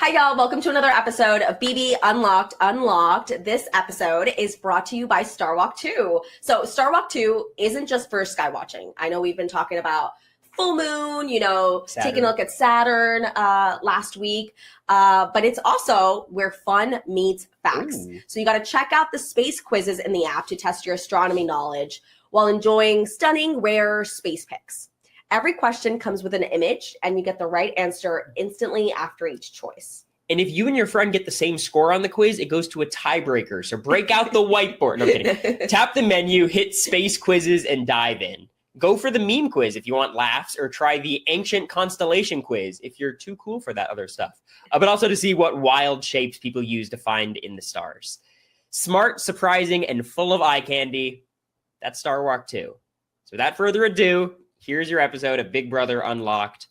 Hi, y'all. Welcome to another episode of BB Unlocked Unlocked. This episode is brought to you by Star Walk 2. So Star Walk 2 isn't just for sky watching. I know we've been talking about full moon, taking a look at Saturn last week, but it's also where fun meets facts. Ooh. So you got to check out the space quizzes in the app to test your astronomy knowledge while enjoying stunning, rare space pics. Every question comes with an image, and you get the right answer instantly after each choice. And if you and your friend get the same score on the quiz, it goes to a tiebreaker. So break out the whiteboard. No, I'm kidding. Tap the menu, hit space quizzes, and dive in. Go for the meme quiz if you want laughs, or try the ancient constellation quiz if you're too cool for that other stuff. But also to see what wild shapes people use to find in the stars. Smart, surprising, and full of eye candy. That's Star Walk 2. So without further ado, here's your episode of Big Brother Unlocked.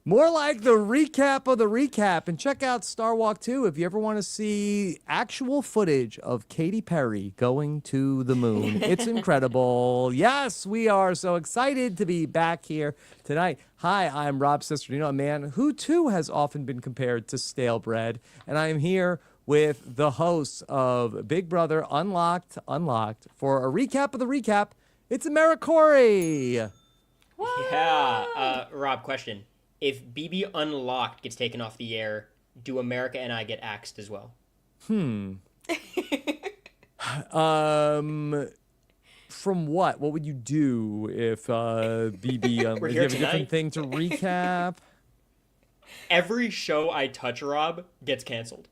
More like the recap of the recap. And check out Star Walk 2 if you ever want to see actual footage of Katy Perry going to the moon. It's incredible. Yes, we are so excited to be back here tonight. Hi, I'm Rob Cesternino, a man who too has often been compared to stale bread. And I am here with the hosts of Big Brother Unlocked for a recap of the recap. It's Cory. Yeah. Rob, question. If BB Unlocked gets taken off the air, do America and I get axed as well? From what? What would you do if BB... We're do here you have a tonight. different thing to recap? Every show I touch, Rob, gets canceled.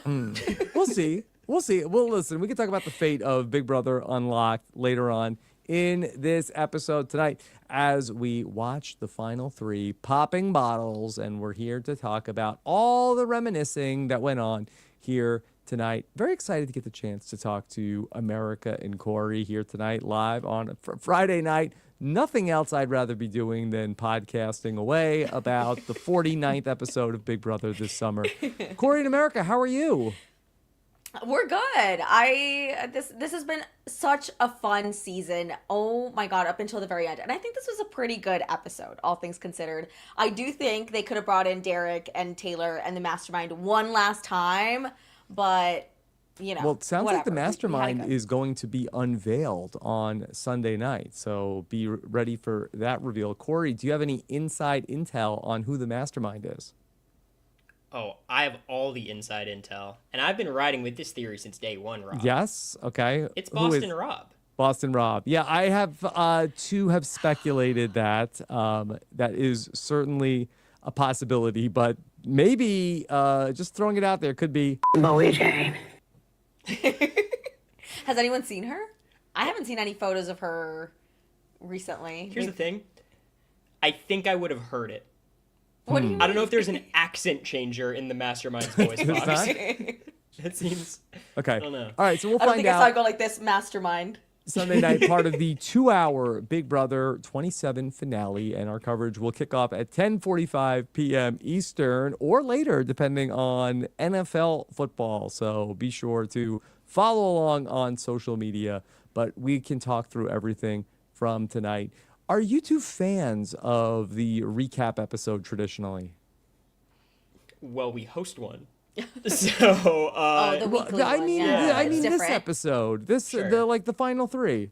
We'll see. Well, listen, we can talk about the fate of Big Brother Unlocked later on in this episode tonight as we watch the final three popping bottles, and we're here to talk about all the reminiscing that went on here tonight. Very excited to get the chance to talk to America and Cory here tonight live on Friday night. Nothing else I'd rather be doing than podcasting away about the 49th episode of Big Brother this summer. Cory and America, how are you? We're good. This has been such a fun season. Oh my God, up until the very end. And I think this was a pretty good episode, all things considered. I do think they could have brought in Derek and Taylor and the mastermind one last time, but well, it sounds like the whatever. mastermind is going to be unveiled on Sunday night. So be ready for that reveal. Cory, do you have any inside intel on who the mastermind is? Oh, I have all the inside intel. And I've been riding with this theory since day one, Rob. Yes? Okay. It's Boston Rob. Boston Rob. Yeah, I have have speculated that. That is certainly a possibility, but maybe just throwing it out there could be Bowie Jane. Has anyone seen her? I haven't seen any photos of her recently. Here's the thing. I think I would have heard it. What do you mean? I don't know if there's an accent changer in the mastermind's voice box. not? It seems... Okay. I don't know. All right, so we'll I don't find think I out. saw it go like this, mastermind. Sunday night, part of the 2-hour Big Brother 27 finale, and our coverage will kick off at 10:45 p.m. Eastern or later, depending on NFL football. So be sure to follow along on social media, but we can talk through everything from tonight. Are you two fans of the recap episode traditionally? Well, we host one. So, the weekly I one. mean, Yeah, I it's mean this different. episode, Sure. the final three.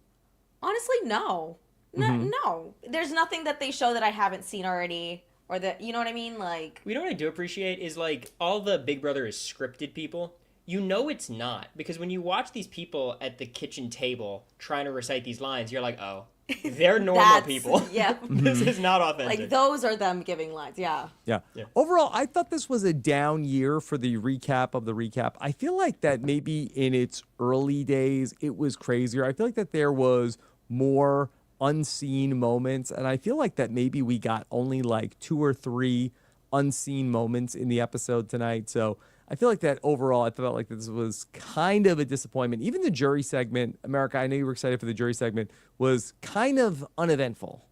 Honestly, no. No. There's nothing that they show that I haven't seen already, or that, you know what I mean? Like, you know what I do appreciate is, like, all the Big Brother is scripted people. You know it's not. Because when you watch these people at the kitchen table trying to recite these lines, you're like, oh, they're normal people. Yeah. This is not authentic. Like, those are them giving lines. Yeah. Yeah. Overall, I thought this was a down year for the recap of the recap. I feel like that maybe in its early days, it was crazier. I feel like that there was more unseen moments. And I feel like that maybe we got only like 2 or 3 unseen moments in the episode tonight. So I feel like that overall, I felt like this was kind of a disappointment. Even the jury segment, America, I know you were excited for the jury segment, was kind of uneventful.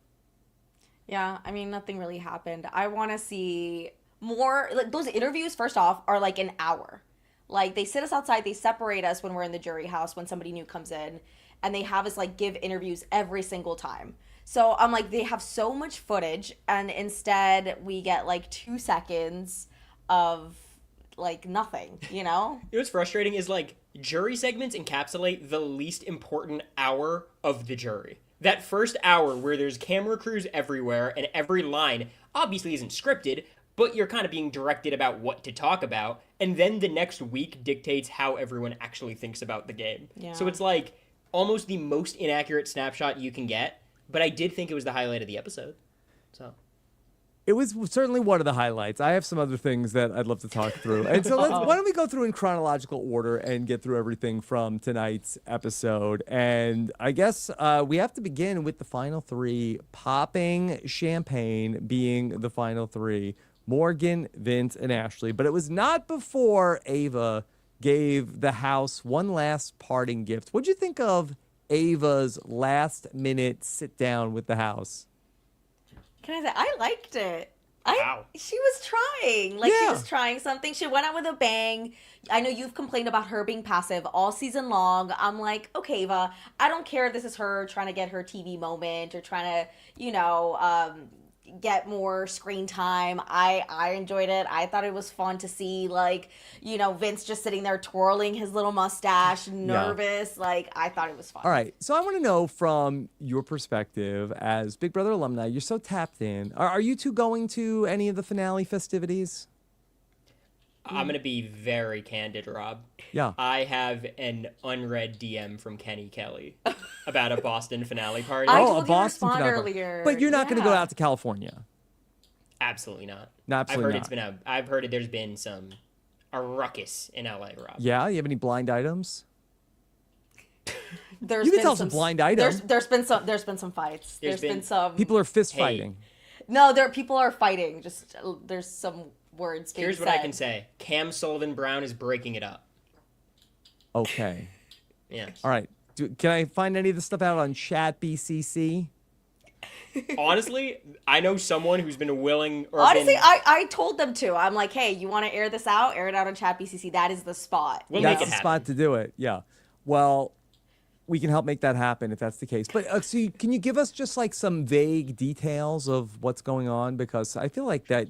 Yeah, I mean, nothing really happened. I want to see more. Like, those interviews, first off, are like an hour. Like, they sit us outside, they separate us when we're in the jury house, when somebody new comes in, and they have us like give interviews every single time. So I'm like, they have so much footage, and instead we get like 2 seconds of like nothing, you know? You know what's frustrating is like jury segments encapsulate the least important hour of the jury. That first hour where there's camera crews everywhere and every line obviously isn't scripted, but you're kind of being directed about what to talk about. And then the next week dictates how everyone actually thinks about the game. Yeah. So it's like almost the most inaccurate snapshot you can get. But I did think it was the highlight of the episode. So It was certainly one of the highlights. I have some other things that I'd love to talk through. And so why don't we go through in chronological order and get through everything from tonight's episode. And I guess we have to begin with the final three, popping champagne being the final three. Morgan, Vince, and Ashley. But it was not before Ava gave the house one last parting gift. What'd you think of Ava's last minute sit down with the house? Can I say I liked it? Wow. She was trying. Like she Yeah. was trying something. She went out with a bang. I know you've complained about her being passive all season long. I'm like, okay, Ava, I don't care if this is her trying to get her TV moment or trying to, get more screen time. I enjoyed it. I thought it was fun to see, like, Vince just sitting there twirling his little mustache, nervous. Like, I thought it was fun. All right. So I want to know from your perspective as Big Brother alumni, you're so tapped in. Are you two going to any of the finale festivities? I'm going to be very candid, Rob. Yeah. I have an unread DM from Kenny Kelly about a Boston finale party. I Oh, told a you to Boston respond finale. earlier. But you're not going to go Yeah. out to California. Absolutely not. Absolutely I've heard there's been a ruckus in LA, Rob. Yeah. You have any blind items? There's You can been tell some blind item. There's been some fights. There's There's been been- some People are fist Hey. fighting. No, people are fighting. Just there's some words being Here's said. what I can say. Cam Sullivan Brown is breaking it up. Okay. Yes. All right. Can I find any of this stuff out on Chat BCC? Honestly, I know someone who's been willing or Honestly, been, I told them to. I'm like, hey, you want to air this out? Air it out on Chat BCC. That is the spot. We'll That's make it the happen. spot to do it. Yeah. Well, we can help make that happen if that's the case. But can you give us just like some vague details of what's going on? Because I feel like that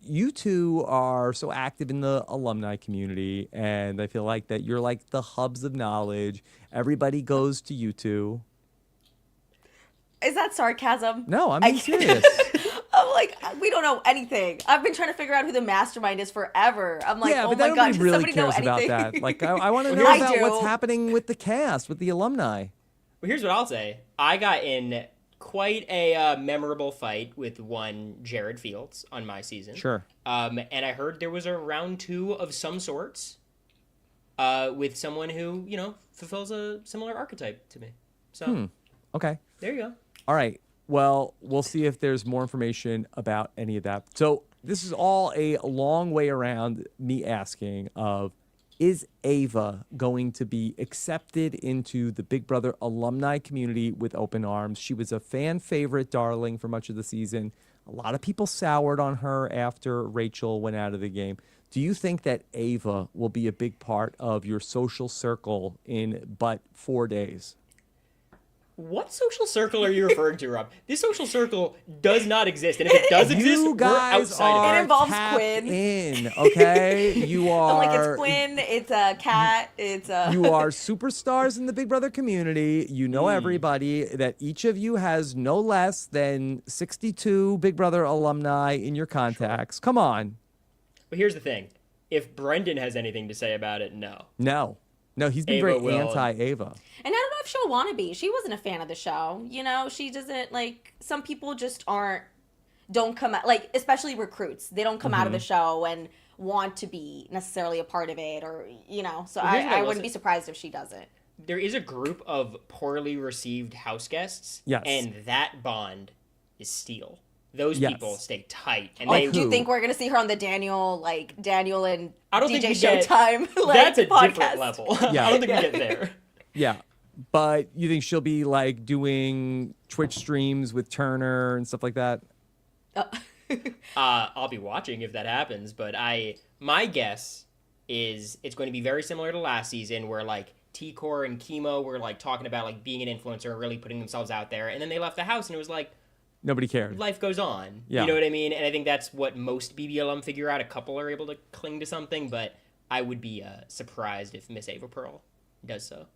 you two are so active in the alumni community, and I feel like that you're like the hubs of knowledge. Everybody goes to you two. Is that sarcasm? No, I'm being serious. I'm like, we don't know anything. I've been trying to figure out who the mastermind is forever. I'm like, Yeah, oh but my god, nobody does really somebody know cares about anything? that. Like, I want to know I about do. what's happening with the cast, with the alumni. Well, here's what I'll say. I got in quite a memorable fight with one Jared Fields on my season. Sure. And I heard there was a round 2 of some sorts with someone who, fulfills a similar archetype to me. So, Okay. there you go. All right. Well, we'll see if there's more information about any of that. So this is all a long way around me asking of, is Ava going to be accepted into the Big Brother alumni community with open arms? She was a fan favorite darling for much of the season. A lot of people soured on her after Rachel went out of the game. Do you think that Ava will be a big part of your social circle in but 4 days? What social circle are you referring to, Rob? This social circle does not exist. And if it does exist, You we're guys outside are of It involves tapped Quinn. in, okay? You are. I'm like, it's Quinn, it's a cat, it's a. You are superstars in the Big Brother community. You know everybody. That each of you has no less than 62 Big Brother alumni in your contacts. Come on. But here's the thing. If Brendan has anything to say about it, no. No, he's been Ava very will. anti-Ava. And I don't know if she'll want to be. She wasn't a fan of the show. She doesn't, like, some people just don't come out, like, especially recruits. They don't come out of the show and want to be necessarily a part of it or, so Well, here's what I I will wouldn't say. be surprised if she doesn't. There is a group of poorly received house guests. Yes. And that bond is steel. Those Yes. people stay tight. And Like they Do you who? think we're going to see her on the Daniel and I don't DJ think we get- Showtime like, That's a podcast? different level. Yeah. I don't think we get there. Yeah. But you think she'll be like doing Twitch streams with Turner and stuff like that? I'll be watching if that happens, but my guess is it's going to be very similar to last season where like T-Core and Chemo were like talking about like being an influencer and really putting themselves out there, and then they left the house and it was like Nobody cared. life goes on. Yeah. You know what I mean? And I think that's what most BB alum figure out. A couple are able to cling to something, but I would be surprised if Miss Ava Pearl does so.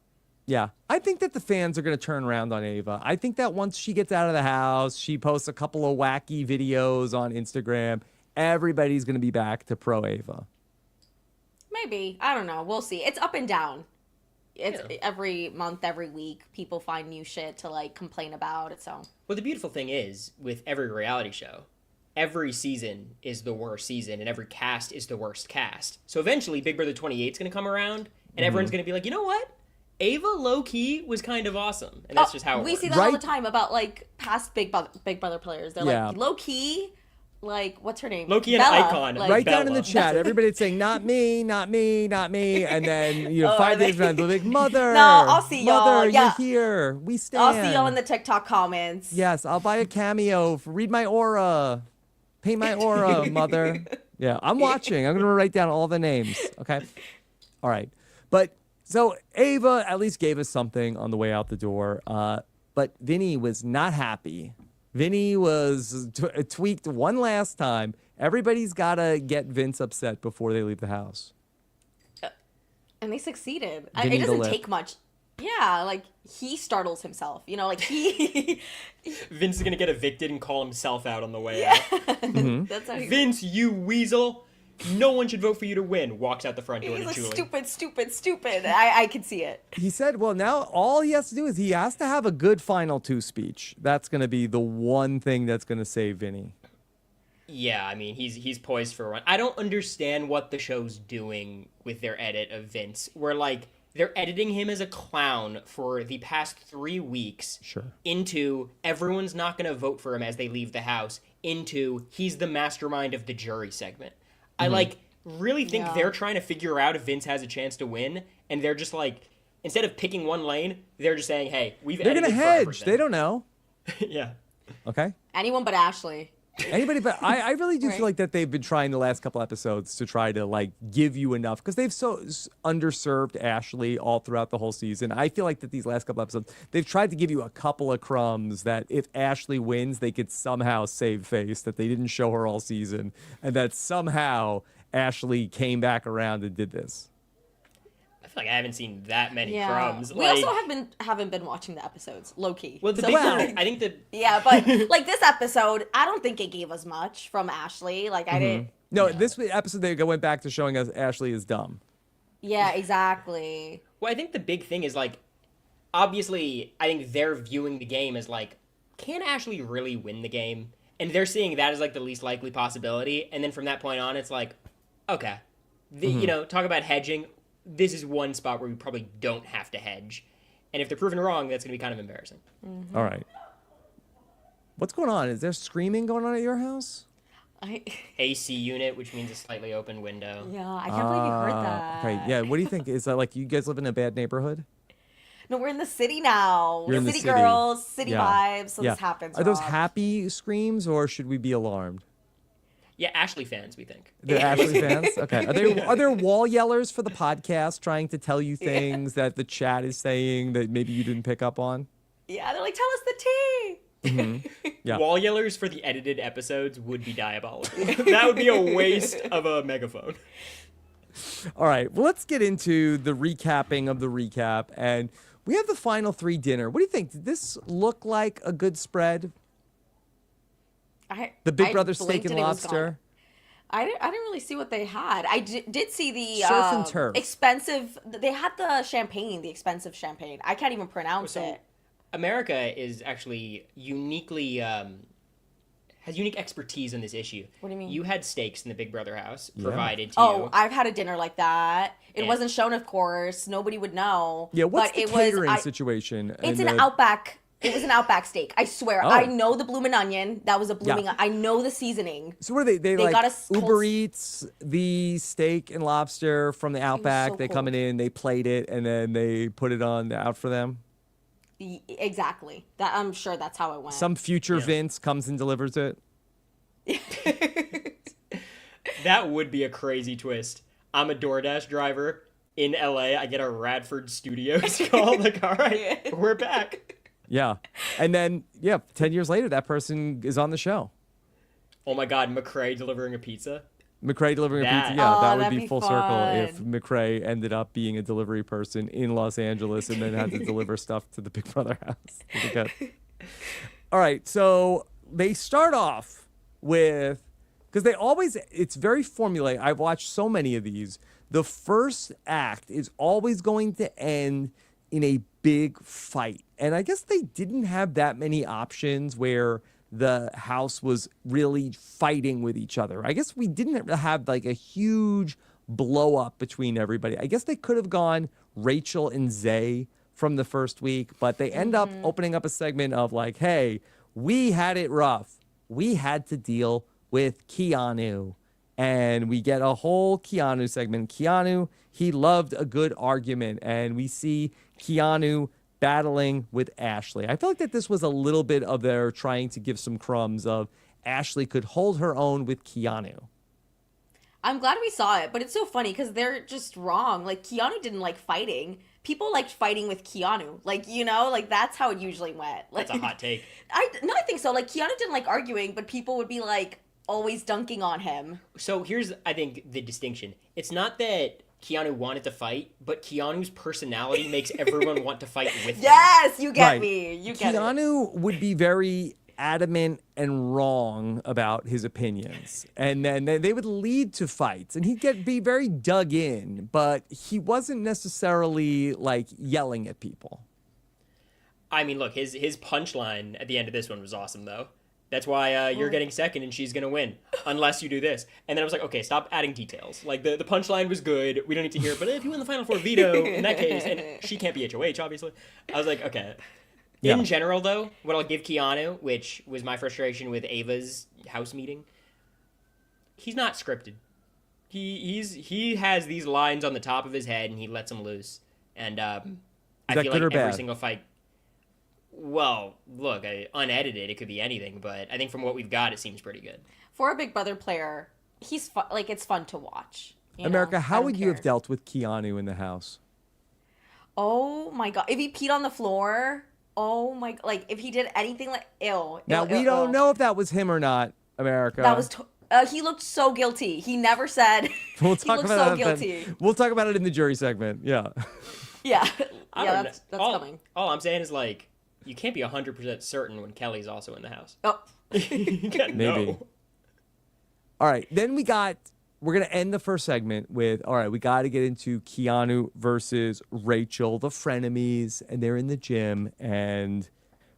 Yeah. I think that the fans are going to turn around on Ava. I think that once she gets out of the house, she posts a couple of wacky videos on Instagram, everybody's going to be back to pro Ava. Maybe. I don't know. We'll see. It's up and down. It's Yeah. every month, every week, people find new shit to like complain about it. So Well, the beautiful thing is, with every reality show, every season is the worst season, and every cast is the worst cast. So eventually, Big Brother 28 is going to come around, and everyone's going to be like, you know what? Ava low-key was kind of awesome. And that's just how it we works. see that all the Right. time about like past Big Brother players. They're Yeah. like low key, like what's her name? Low-key an Bella, icon. Like, Right down in Bella. the chat, everybody's saying, not me, not me, not me. And then, 5 days around, they're like, Mother. No, I'll see y'all. Mother, Yeah. you're here. We stand. I'll see y'all in the TikTok comments. Yes, I'll buy a cameo. Read my aura. Paint my aura, Mother. Yeah, I'm watching. I'm going to write down all the names. Okay. All right. But so Ava at least gave us something on the way out the door. But Vinny was not happy. Vinny was tweaked one last time. Everybody's got to get Vince upset before they leave the house. And they succeeded. Vinny It the doesn't lip. take much. Yeah, like he startles himself. Like he. Vince is going to get evicted and call himself out on the way Yeah. out. That's how he. Vince, you weasel. No one should vote for you to win. Walks out the front door He's to like Julie. stupid, stupid, stupid. I can see it. He said, well, now all he has to do is he has to have a good final two speech. That's going to be the one thing that's going to save Vinny. Yeah, I mean, he's poised for one. I don't understand what the show's doing with their edit of Vince. Where, like, they're editing him as a clown for the past 3 weeks. Sure. Into everyone's not going to vote for him as they leave the house. Into he's the mastermind of the jury segment. I, like, really think Yeah. they're trying to figure out if Vince has a chance to win. And they're just, like, instead of picking one lane, they're just saying, hey, we've They're going edited to for hedge. everything. They don't know. Yeah. Okay. Anyone but Ashley. Anybody but I really do Right. feel like that they've been trying the last couple episodes to try to like give you enough because they've so underserved Ashley all throughout the whole season. I feel like that these last couple episodes they've tried to give you a couple of crumbs that if Ashley wins they could somehow save face, that they didn't show her all season, and that somehow Ashley came back around and did this. I feel like I haven't seen that many Yeah. crumbs. We Like, also haven't been watching the episodes low key. well, the So- big Well- thing, I think that Yeah, but like this episode, I don't think it gave us much from Ashley. Like I didn't. No, this episode they went back to showing us Ashley is dumb. Yeah, exactly. Well, I think the big thing is, like, obviously, I think they're viewing the game as, like, can Ashley really win the game? And they're seeing that as, like, the least likely possibility. And then from that point on, it's like, okay. Talk about hedging. This is one spot where we probably don't have to hedge. And if they're proven wrong, that's going to be kind of embarrassing. All right. What's going on? Is there screaming going on at your house? AC unit, which means a slightly open window. Yeah, I can't believe you heard that. Okay, yeah. What do you think? Is that like you guys live in a bad neighborhood? No, we're in the city now. You're in We're the city city. girls, city Yeah. vibes. So this happens. Are those Rob. happy screams or should we be alarmed? Yeah, Ashley fans, we think. They're Ashley fans? Okay. Are there wall yellers for the podcast trying to tell you things that the chat is saying that maybe you didn't pick up on? Yeah, they're like, tell us the tea. Yeah. Wall yellers for the edited episodes would be diabolical. That would be a waste of a megaphone. All right. Well, let's get into the recapping of the recap. And we have the final three dinner. What do you think? Did this look like a good spread? The Big Brother steak blinked and it was lobster? gone. I didn't really see what they had. I did see the Surf and turf. expensive. They had the champagne, the expensive champagne. I can't even pronounce So it. America is actually uniquely has unique expertise in this issue. What do you mean? You had steaks in the Big Brother house provided to Oh, you. I've had a dinner like that. It And- wasn't shown, of course. Nobody would know. Yeah, what's but the it catering was, situation? It's and an the- Outback. It was an Outback steak. I swear. Oh. I know the bloomin' onion. That was a blooming. Yeah. I know the seasoning. So what are they? They like got us Uber close- Eats the steak and lobster from the Outback. so They cool. come in, they plate it, and then they put it on out for them. Exactly. That I'm sure that's how it went. Some future Vince comes and delivers it. That would be a crazy twist. I'm a DoorDash driver. in LA, I get a Radford Studios call. Like, all right, we're back. Yeah. And then, 10 years later, that person is on the show. Oh my God, McRae delivering a pizza. McRae delivering a pizza. That- Yeah, Oh, that would that'd be be full fun. circle if McRae ended up being a delivery person in Los Angeles and then had to deliver stuff to the Big Brother house. That'd be good. All right, so they start off with, because it's very formulaic. I've watched so many of these. The first act is always going to end in a big fight. And I guess they didn't have that many options where the house was really fighting with each other. I guess we didn't have like a huge blow up between everybody. I guess they could have gone Rachel and Zay from the first week, but they end up opening up a segment of like, hey, we had it rough. We had to deal with Keanu. And we get a whole Keanu segment. Keanu, he loved a good argument. And we see Keanu battling with Ashley. I feel like that this was a little bit of their trying to give some crumbs of Ashley could hold her own with Keanu. I'm glad we saw it, but it's so funny because they're just wrong. Like, Keanu didn't like fighting. People liked fighting with Keanu. Like, you know, like that's how it usually went. Like, That's a hot take. I think so. Like, Keanu didn't like arguing, but people would be like always dunking on him. So here's, I think, the distinction. It's not that Keanu wanted to fight, but Keanu's personality makes everyone want to fight with him. Yes, you get Right. me. You get it. Keanu would be very adamant and wrong about his opinions. And then they would lead to fights. And he'd be very dug in, but he wasn't necessarily like yelling at people. I mean, look, his punchline at the end of this one was awesome, though. That's why you're getting second and she's going to win, unless you do this. And then I was like, okay, stop adding details. Like, the punchline was good. We don't need to hear it. But if you win the Final Four, veto, in that case, and she can't be HOH, obviously. I was like, okay. In general, though, what I'll give Keanu, which was my frustration with Ava's house meeting, he's not scripted. He has these lines on the top of his head, and he lets them loose. And I that feel good like or every bad? single fight... Well, look, unedited, it could be anything, but I think from what we've got, it seems pretty good. For a Big Brother player, he's like it's fun to watch. You America, know? I how don't would you have care. dealt with Keanu in the house? Oh my god! If he peed on the floor, oh my! Like if he did anything like ill. Now, we don't know if that was him or not, America. That was. He looked so guilty. He never said. We'll he talk looked about so that guilty. then. We'll talk about it in the jury segment. Yeah. Yeah, I yeah, don't that's know. coming. All I'm saying is, like, you can't be 100% certain when Kelly's also in the house. Oh, You can't Maybe. know. All right. Then we're going to end the first segment with, all right, we got to get into Keanu versus Rachel, the frenemies, and they're in the gym. And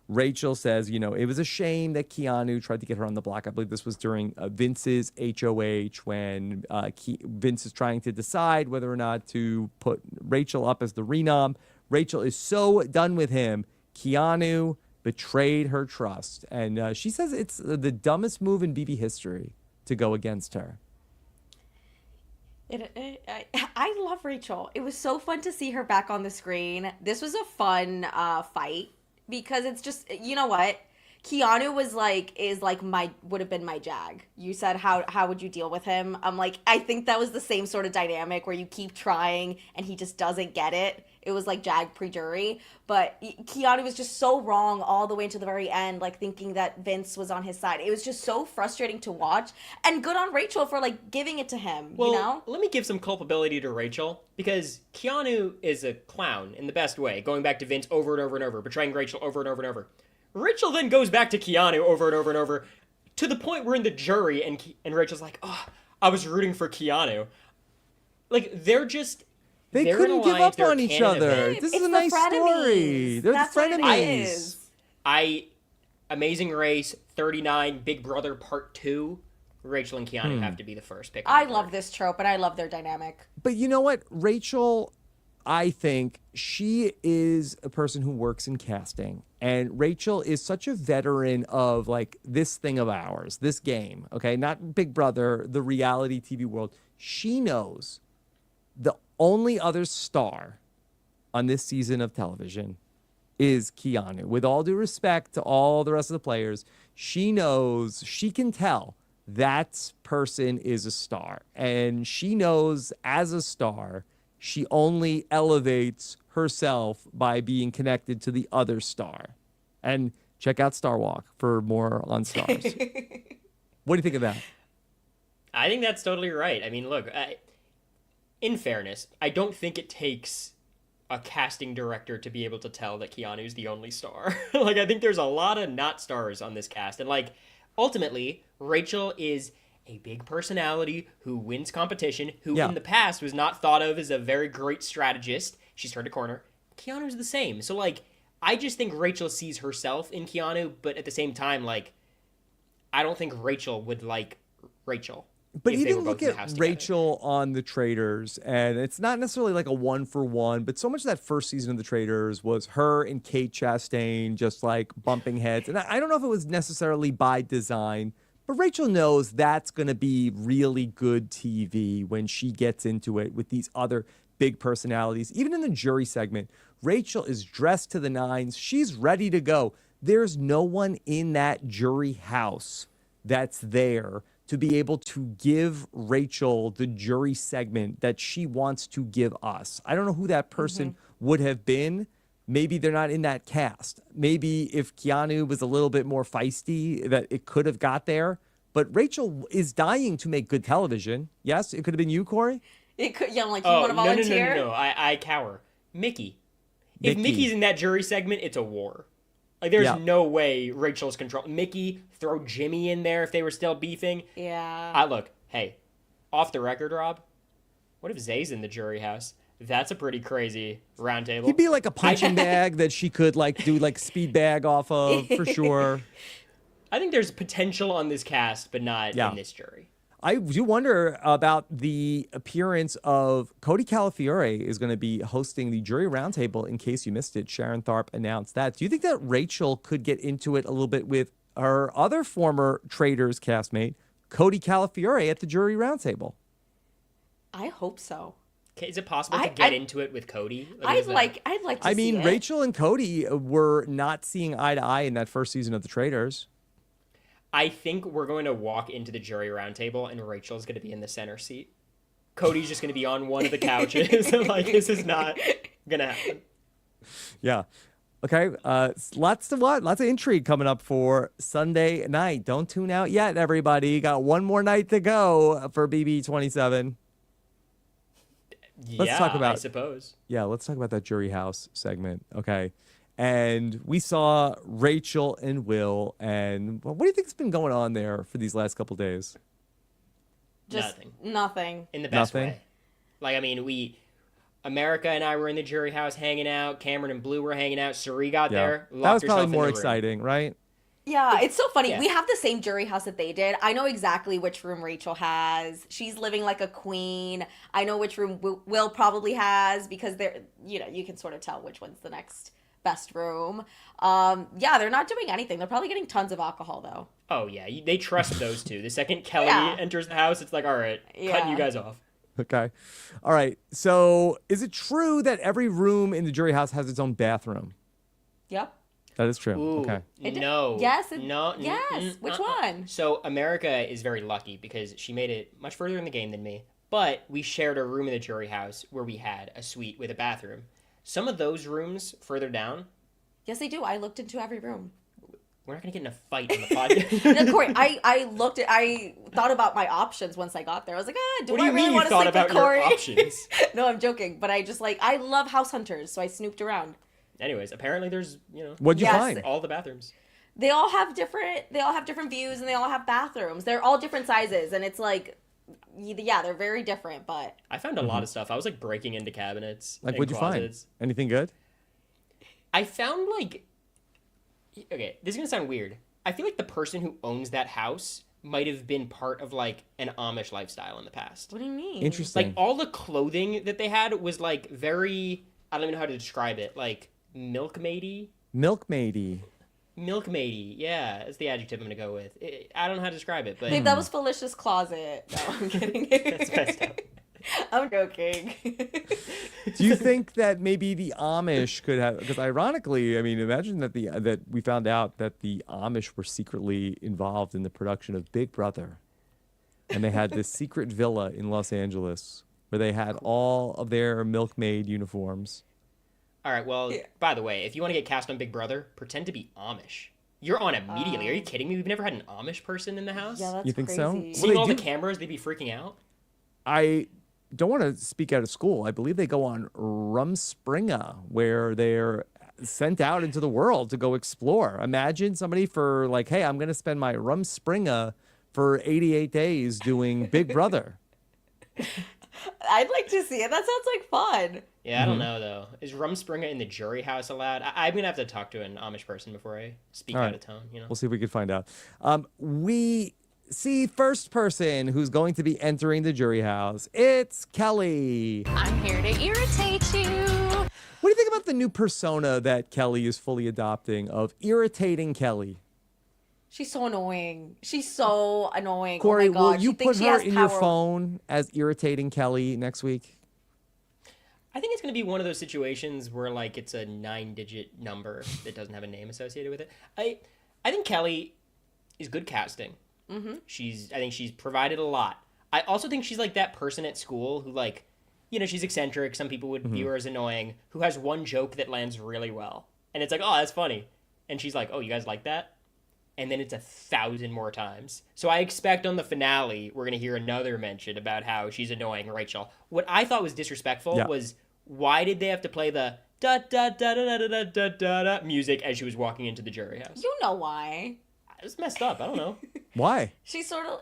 Rachel says, you know, it was a shame that Keanu tried to get her on the block. I believe this was during Vince's HOH when Vince is trying to decide whether or not to put Rachel up as the renom. Rachel is so done with him. Keanu betrayed her trust. And she says it's the dumbest move in BB history to go against her. I love Rachel. It was so fun to see her back on the screen. This was a fun fight because it's just, you know what? Keanu would have been my Jag. You said how would you deal with him? I'm like, I think that was the same sort of dynamic where you keep trying and he just doesn't get it. It was like Jag pre-jury, but Keanu was just so wrong all the way to the very end, like thinking that Vince was on his side. It was just so frustrating to watch, and good on Rachel for like giving it to him, Well, you know? let me give some culpability to Rachel, because Keanu is a clown in the best way, going back to Vince over and over and over, betraying Rachel over and over and over. Rachel then goes back to Keanu over and over and over, to the point we're in the jury, and Rachel's like, oh, I was rooting for Keanu. Like, they're just... They they're couldn't an give alliance, up they're on a each canon other. event. This It's is a the nice frenemies. story. They're That's the what it frenemies. is. Amazing Race, 39, Big Brother Part 2, Rachel and Keanu have to be the first pick. I love this trope, and I love their dynamic. But you know what? Rachel, I think she is a person who works in casting. And Rachel is such a veteran of like this thing of ours, this game, okay? Not Big Brother, the reality TV world. She knows the only other star on this season of television is Keanu. With all due respect to all the rest of the players, she knows, she can tell that person is a star. And she knows as a star, she only elevates herself by being connected to the other star. And check out Star Walk for more on stars. What do you think of that? I think that's totally right. I mean, look, in fairness, I don't think it takes a casting director to be able to tell that Keanu's the only star. Like, I think there's a lot of not stars on this cast. And, like, ultimately, Rachel is a big personality who wins competition, who in the past was not thought of as a very great strategist. She's turned a corner. Keanu's the same. So, like, I just think Rachel sees herself in Keanu, but at the same time, like, I don't think Rachel would like Rachel. But even look at Rachel on The Traitors, and it's not necessarily like a 1-for-1, but so much of that first season of The Traitors was her and Kate Chastain just like bumping heads. And I don't know if it was necessarily by design, but Rachel knows that's going to be really good TV when she gets into it with these other big personalities. Even in the jury segment, Rachel is dressed to the nines. She's ready to go. There's no one in that jury house that's there to be able to give Rachel the jury segment that she wants to give us. I don't know who that person would have been. Maybe they're not in that cast. Maybe if Keanu was a little bit more feisty, that it could have got there. But Rachel is dying to make good television. Yes, it could have been you, Cory. It could, you want to volunteer? No. I cower. Mickey. If Mickey's in that jury segment, it's a war. Like, there's no way Rachel's control. Mickey, throw Jimmy in there if they were still beefing. Yeah. Look, hey, off the record, Rob, what if Zay's in the jury house? That's a pretty crazy round table. He'd be like a punching bag that she could like do like speed bag off of for sure. I think there's potential on this cast, but not in this jury. I do wonder about the appearance of Cody Calafiore is going to be hosting the jury roundtable. In case you missed it, Sharon Tharp announced that. Do you think that Rachel could get into it a little bit with her other former Traitors castmate, Cody Calafiore, at the jury roundtable? I hope so. Is it possible to get into it with Cody? I'd like to I see mean, it. Rachel and Cody were not seeing eye to eye in that first season of The Traitors. I think we're going to walk into the jury roundtable and Rachel's going to be in the center seat. Cody's just going to be on one of the couches. Like, this is not going to happen. Yeah. Okay. Lots of intrigue coming up for Sunday night. Don't tune out yet, everybody. Got one more night to go for BB 27. Let's talk about, I suppose. Yeah, let's talk about that jury house segment. Okay. And we saw Rachel and Will. And what do you think's been going on there for these last couple days? Just nothing. In the best way. Like, I mean, America and I were in the jury house hanging out. Cameron and Blue were hanging out. Suri got there. That was probably more exciting, right? Yeah, it's so funny. Yeah. We have the same jury house that they did. I know exactly which room Rachel has. She's living like a queen. I know which room Will probably has because they're, you can sort of tell which one's the next best room. Yeah, they're not doing anything. They're probably getting tons of alcohol though. Oh yeah, they trust those two. The second Kelly enters the house, it's like, all right, cutting you guys off. Okay. All right. So is it true that every room in the jury house has its own bathroom? Yep. That is true. Ooh, okay. No. Yes. No. Yes. Which one? So America is very lucky because she made it much further in the game than me. But we shared a room in the jury house where we had a suite with a bathroom. Some of those rooms further down. Yes, they do. I looked into every room. We're not going to get in a fight on the podcast. No, Cory, I thought about my options once I got there. I was like, do I really want to sleep with Cory? Your options? No, I'm joking. But I love house hunters, so I snooped around. Anyways, apparently there's, What'd you find? All the bathrooms. They all have different views and they all have bathrooms. They're all different sizes and it's like, yeah, they're very different, but. I found a lot of stuff. I was like breaking into cabinets. Like, what'd you find? Anything good? I found like, okay, this is going to sound weird. I feel like the person who owns that house might have been part of like an Amish lifestyle in the past. What do you mean? Interesting. Like all the clothing that they had was like very, I don't even know how to describe it. Like milkmaidey. Milkmaidey, yeah, that's the adjective I'm going to go with. I don't know how to describe it, but... Babe, that was Felicia's closet. No, I'm kidding. That's messed up. I'm joking. Do you think that maybe the Amish could have... Because ironically, I mean, imagine that we found out that the Amish were secretly involved in the production of Big Brother. And they had this secret villa in Los Angeles where they had all of their milkmaid uniforms. All right, well, by the way, if you want to get cast on Big Brother, pretend to be Amish. You're on immediately. Are you kidding me? We've never had an Amish person in the house? Yeah, that's You think so? crazy. Seeing all the cameras, they'd be freaking out. I don't want to speak out of school. I believe they go on Rumspringa, where they're sent out into the world to go explore. Imagine somebody for like, hey, I'm going to spend my Rumspringa for 88 days doing Big Brother. I'd like to see it. That sounds like fun. Yeah, I don't know, though. Is Rumspringa in the jury house allowed? I'm going to have to talk to an Amish person before I speak out of tone, you know? We'll see if we can find out. We see first person who's going to be entering the jury house. It's Kelly. I'm here to irritate you. What do you think about the new persona that Kelly is fully adopting of irritating Kelly? She's so annoying. She's so annoying. Corey, oh my God. will you She thinks put she her has in your power. phone as irritating Kelly next week? I think it's going to be one of those situations where, like, it's a 9-digit number that doesn't have a name associated with it. I think Kelly is good casting. Mm-hmm. I think she's provided a lot. I also think she's like that person at school who, like, you know, she's eccentric. Some people would view her as annoying, who has one joke that lands really well. And it's like, oh, that's funny. And she's like, oh, you guys like that? And then it's 1,000 more times. So I expect on the finale, we're going to hear another mention about how she's annoying Rachel. What I thought was disrespectful was, why did they have to play the da da da da da da da da da music as she was walking into the jury house? You know why? It's messed up. I don't know. Why? She's sort of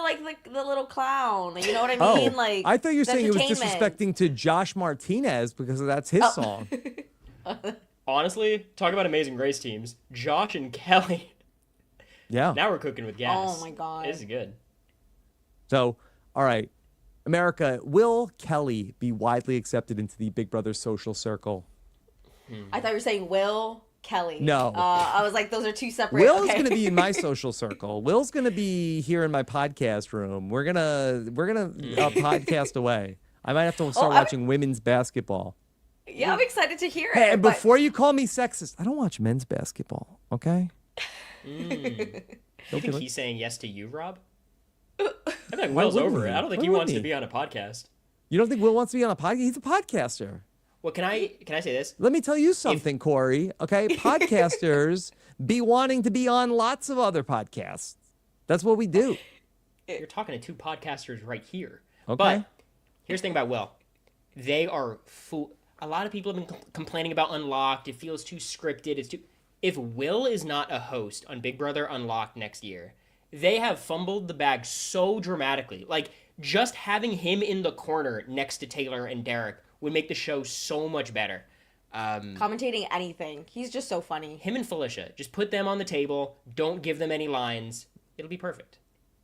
like the little clown. You know what I Oh, mean? Like, I thought you were saying it was entertainment. disrespecting to Josh Martinez because that's his song. Honestly, talk about Amazing Grace teams. Josh and Kelly. Yeah. Now we're cooking with gas. Oh my God. This is good. So, all right. America, will Kelly be widely accepted into the Big Brother social circle? I thought you were saying Will Kelly. No. I was like, those are two separate. Will's okay. going to be in my social circle. Will's going to be here in my podcast room. We're gonna podcast away. I might have to start watching women's basketball. Yeah, I'm excited to hear Hey, it. and before you call me sexist, I don't watch men's basketball. Okay. You think he's saying yes to you, Rob? I feel like Why Will's wouldn't over he? it. I don't think Why he wants to wouldn't he? be on a podcast. You don't think Will wants to be on a podcast? He's a podcaster. Well, can I say this? Let me tell you something, Corey. Okay, podcasters be wanting to be on lots of other podcasts. That's what we do. You're talking to two podcasters right here. Okay. But here's the thing about Will. They are a lot of people have been complaining about Unlocked. It feels too scripted. It's too. If Will is not a host on Big Brother Unlocked next year, they have fumbled the bag so dramatically. Like, just having him in the corner next to Taylor and Derek would make the show so much better. Commentating anything. He's just so funny. Him and Felicia, just put them on the table. Don't give them any lines. It'll be perfect.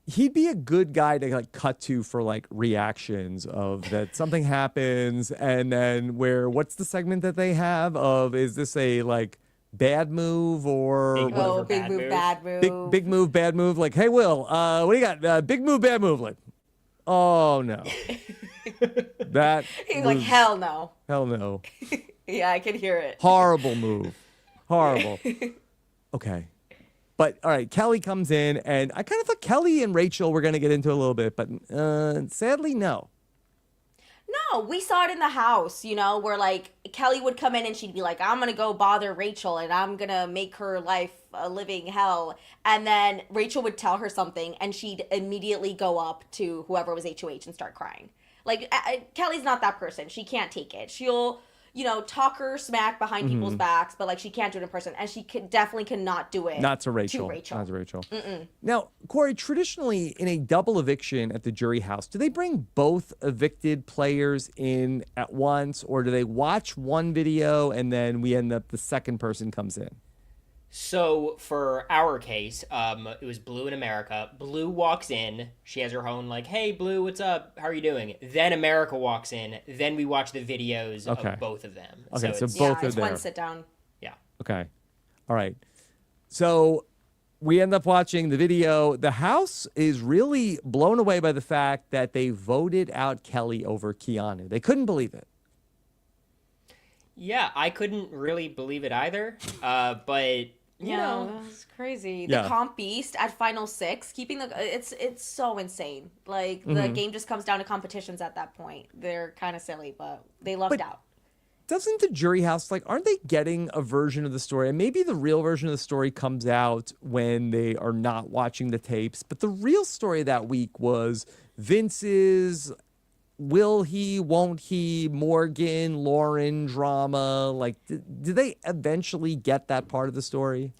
He'd be a good guy to like cut to for like reactions of that something happens and then what's the segment that they have of is this a like bad move or Big move. Oh, or big bad move, move? bad move. big move, bad move? Like, hey Will, what do you got? Big move, bad move. Like, oh no. That He's like, was- hell no. hell no. Yeah, I can hear it. Horrible move. Horrible. Okay. But all right, Kelly comes in, and I kind of thought Kelly and Rachel were going to get into a little bit, but sadly, no. No, we saw it in the house, you know, where like Kelly would come in and she'd be like, I'm going to go bother Rachel and I'm going to make her life a living hell. And then Rachel would tell her something and she'd immediately go up to whoever was HOH and start crying. Like, Kelly's not that person. She can't take it. She'll, you know, talk her smack behind people's backs, but like she can't do it in person. And she definitely cannot do it Not to Rachel. Not to Rachel. Now, Corey, traditionally in a double eviction at the jury house, do they bring both evicted players in at once, or do they watch one video and then we end up the second person comes in? So for our case, it was Blue in America. Blue walks in. She has her own like, "Hey, Blue, what's up? How are you doing?" Then America walks in. Then we watch the videos of both of them. Okay, so it's- both are it's there. one sit down. yeah. Okay. All right. So we end up watching the video. The house is really blown away by the fact that they voted out Kelly over Keanu. They couldn't believe it. Yeah, I couldn't really believe it either. But you know. That's crazy. Yeah. The comp beast at final 6, keeping it's so insane. Like the Mm-hmm. game just comes down to competitions at that point. They're kind of silly, but they lucked out. Doesn't the jury house, like, aren't they getting a version of the story? And maybe the real version of the story comes out when they are not watching the tapes. But the real story that week was Vince's will he, won't he, Morgan, Lauren drama. Like, did they eventually get that part of the story?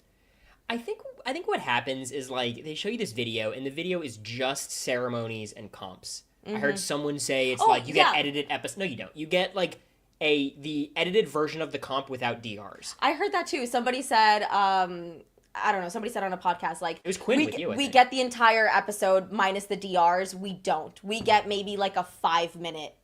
I think what happens is, like, they show you this video, and the video is just ceremonies and comps. I heard someone say it's like you get edited episodes. No, you don't. You get like the edited version of the comp without DRs. I heard that too. Somebody said, I don't know. Somebody said on a podcast, like, It was Quinn with you, I we think. get the entire episode minus the DRs. We don't. We get maybe like a 5-minute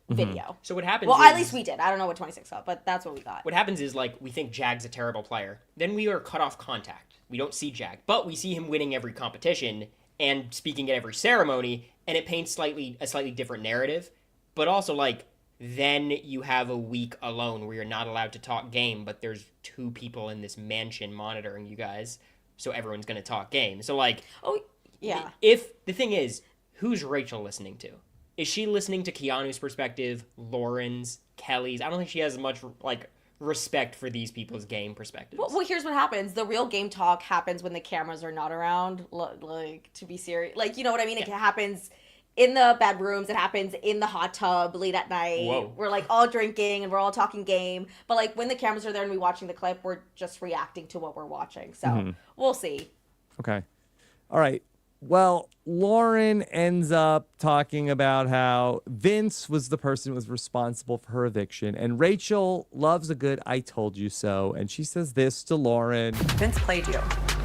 video. So what happens Well, is, at least we did. I don't know what 26 got, but that's what we got. what happens is, like, we think Jag's a terrible player. Then we are cut off contact. We don't see Jag. But we see him winning every competition and speaking at every ceremony, and it paints a slightly different narrative. But also, like, then you have a week alone where you're not allowed to talk game, but there's 2 people in this mansion monitoring you guys, so everyone's going to talk game. So, like, Oh, yeah. if the thing is, who's Rachel listening to? Is she listening to Keanu's perspective, Lauren's, Kelly's? I don't think she has much, like, respect for these people's game perspectives. Well, here's what happens. The real game talk happens when the cameras are not around. Like, to be serious. Like, you know what I mean? It happens in the bedrooms. It happens in the hot tub late at night. Whoa. We're, like, all drinking and we're all talking game. But, like, when the cameras are there and we're watching the clip, we're just reacting to what we're watching. So, we'll see. Okay. All right. Well, Lauren ends up talking about how Vince was the person who was responsible for her eviction. And Rachel loves a good I told you so. And she says this to Lauren. Vince played you.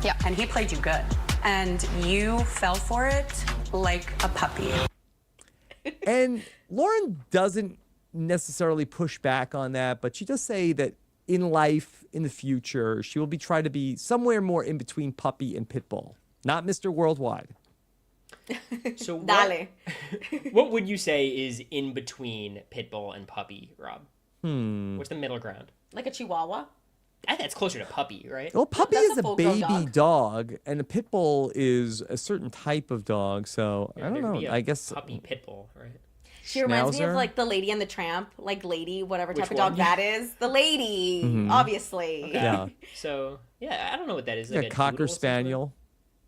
Yeah. And he played you good. And you fell for it like a puppy. And Lauren doesn't necessarily push back on that, but she does say that in life, in the future, she will be trying to be somewhere more in between puppy and pit bull. Not Mr. Worldwide. So Dale. what would you say is in between Pitbull and Puppy, Rob? What's the middle ground? Like a chihuahua. I think that's closer to Puppy, right? Well, puppy That's is a a full-grown baby dog, and a pit bull is a certain type of dog. So I don't There'd know. be a I guess Puppy Pitbull, right? She reminds me of Schnauzer? like the Lady and the Tramp, like Lady, whatever type Which of dog one? that is. The Lady, obviously. Yeah. So, yeah, I don't know what that is. Yeah, Like a cocker doodle of some sort? spaniel.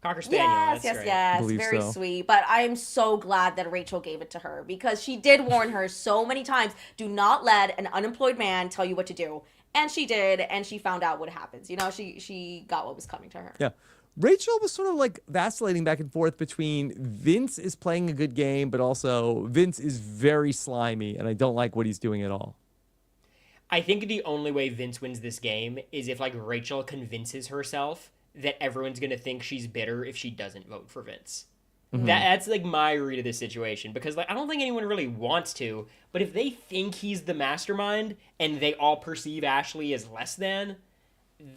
Cocker Spaniel, Yes, that's yes, right. yes. Believe Very so. sweet. But I am so glad that Rachel gave it to her because she did warn her so many times, do not let an unemployed man tell you what to do. And she did, and she found out what happens. You know, she got what was coming to her. Yeah. Rachel was sort of like vacillating back and forth between Vince is playing a good game, but also Vince is very slimy, and I don't like what he's doing at all. I think the only way Vince wins this game is if, like, Rachel convinces herself that everyone's going to think she's bitter if she doesn't vote for Vince. That's, like, my read of this situation. Because, like, I don't think anyone really wants to, but if they think he's the mastermind and they all perceive Ashley as less than,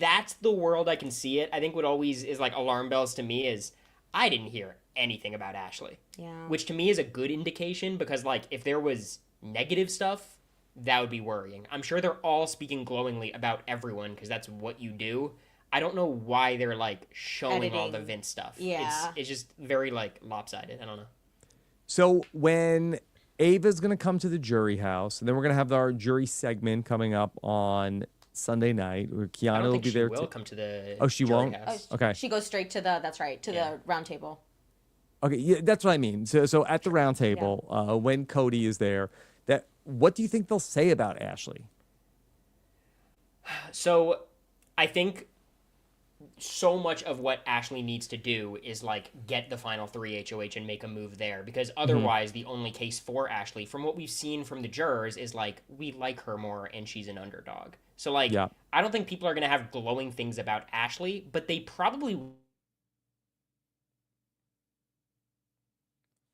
that's the world I can see it. I think what always is, like, alarm bells to me is I didn't hear anything about Ashley. Yeah. Which to me is a good indication because, like, if there was negative stuff, that would be worrying. I'm sure they're all speaking glowingly about everyone because that's what you do. I don't know why they're, like, showing all the Editing. Vince stuff. Yeah. It's just very, like, lopsided. I don't know. So when Ava's going to come to the jury house, and then we're going to have our jury segment coming up on Sunday night, where I Keanu don't will think be she there. will come to the Oh, she jury won't? house. Okay. She goes straight to the, that's right, to Yeah. the round table. Okay, yeah, that's what I mean. So at the round table, when Cody is there, what do you think they'll say about Ashley? So I think so much of what Ashley needs to do is, like, get the final 3 HOH and make a move there, because otherwise the only case for Ashley, from what we've seen from the jurors, is, like, we like her more and she's an underdog. So, like, Yeah. I don't think people are going to have glowing things about Ashley, but they probably...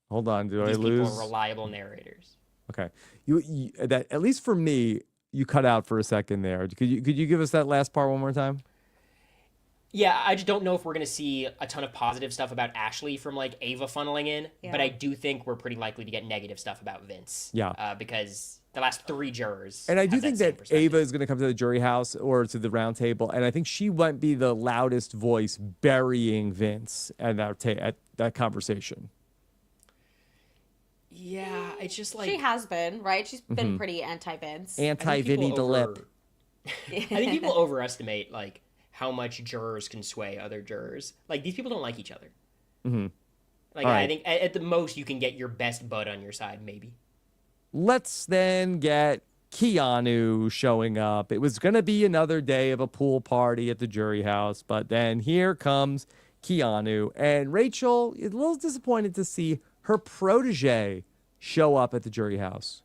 Hold on, did I These people lose? are reliable narrators. Okay, you that at least for me, you cut out for a second there. Could you give us that last part one more time? Yeah, I just don't know if we're going to see a ton of positive stuff about Ashley from, like, Ava funneling in, but Yeah. I do think we're pretty likely to get negative stuff about Vince. Yeah. Because The last 3 jurors. And I do have think same that perspective. Ava is going to come to the jury house or to the round table, and I think she might be the loudest voice burying Vince at that conversation. Yeah, it's just like She has been, right? She's been pretty I anti-Vince. think Anti-Vinny people the lip. I think people overestimate like how much jurors can sway other jurors. Like these people don't like each other. Mm-hmm. Like All I right. think at the most you can get your best bud on your side, maybe. Let's then get Keanu showing up. It was going to be another day of a pool party at the jury house, but then here comes Keanu. And Rachel is a little disappointed to see her protege show up at the jury house.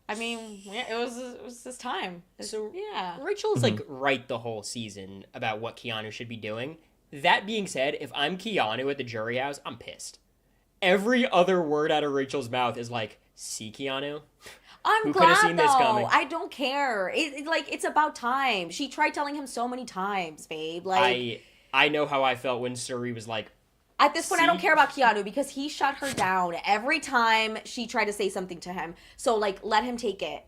I mean, yeah, it was this time. So yeah. Rachel's like right the whole season about what Keanu should be doing. That being said, if I'm Keanu at the jury house, I'm pissed. Every other word out of Rachel's mouth is like, "See, Keanu." I'm Who could have glad seen though. this coming? I don't care. It's about time. She tried telling him so many times, babe. Like I know how I felt when Suri was like, at this point, I don't See? care about Keanu because he shut her down every time she tried to say something to him. So like, let him take it.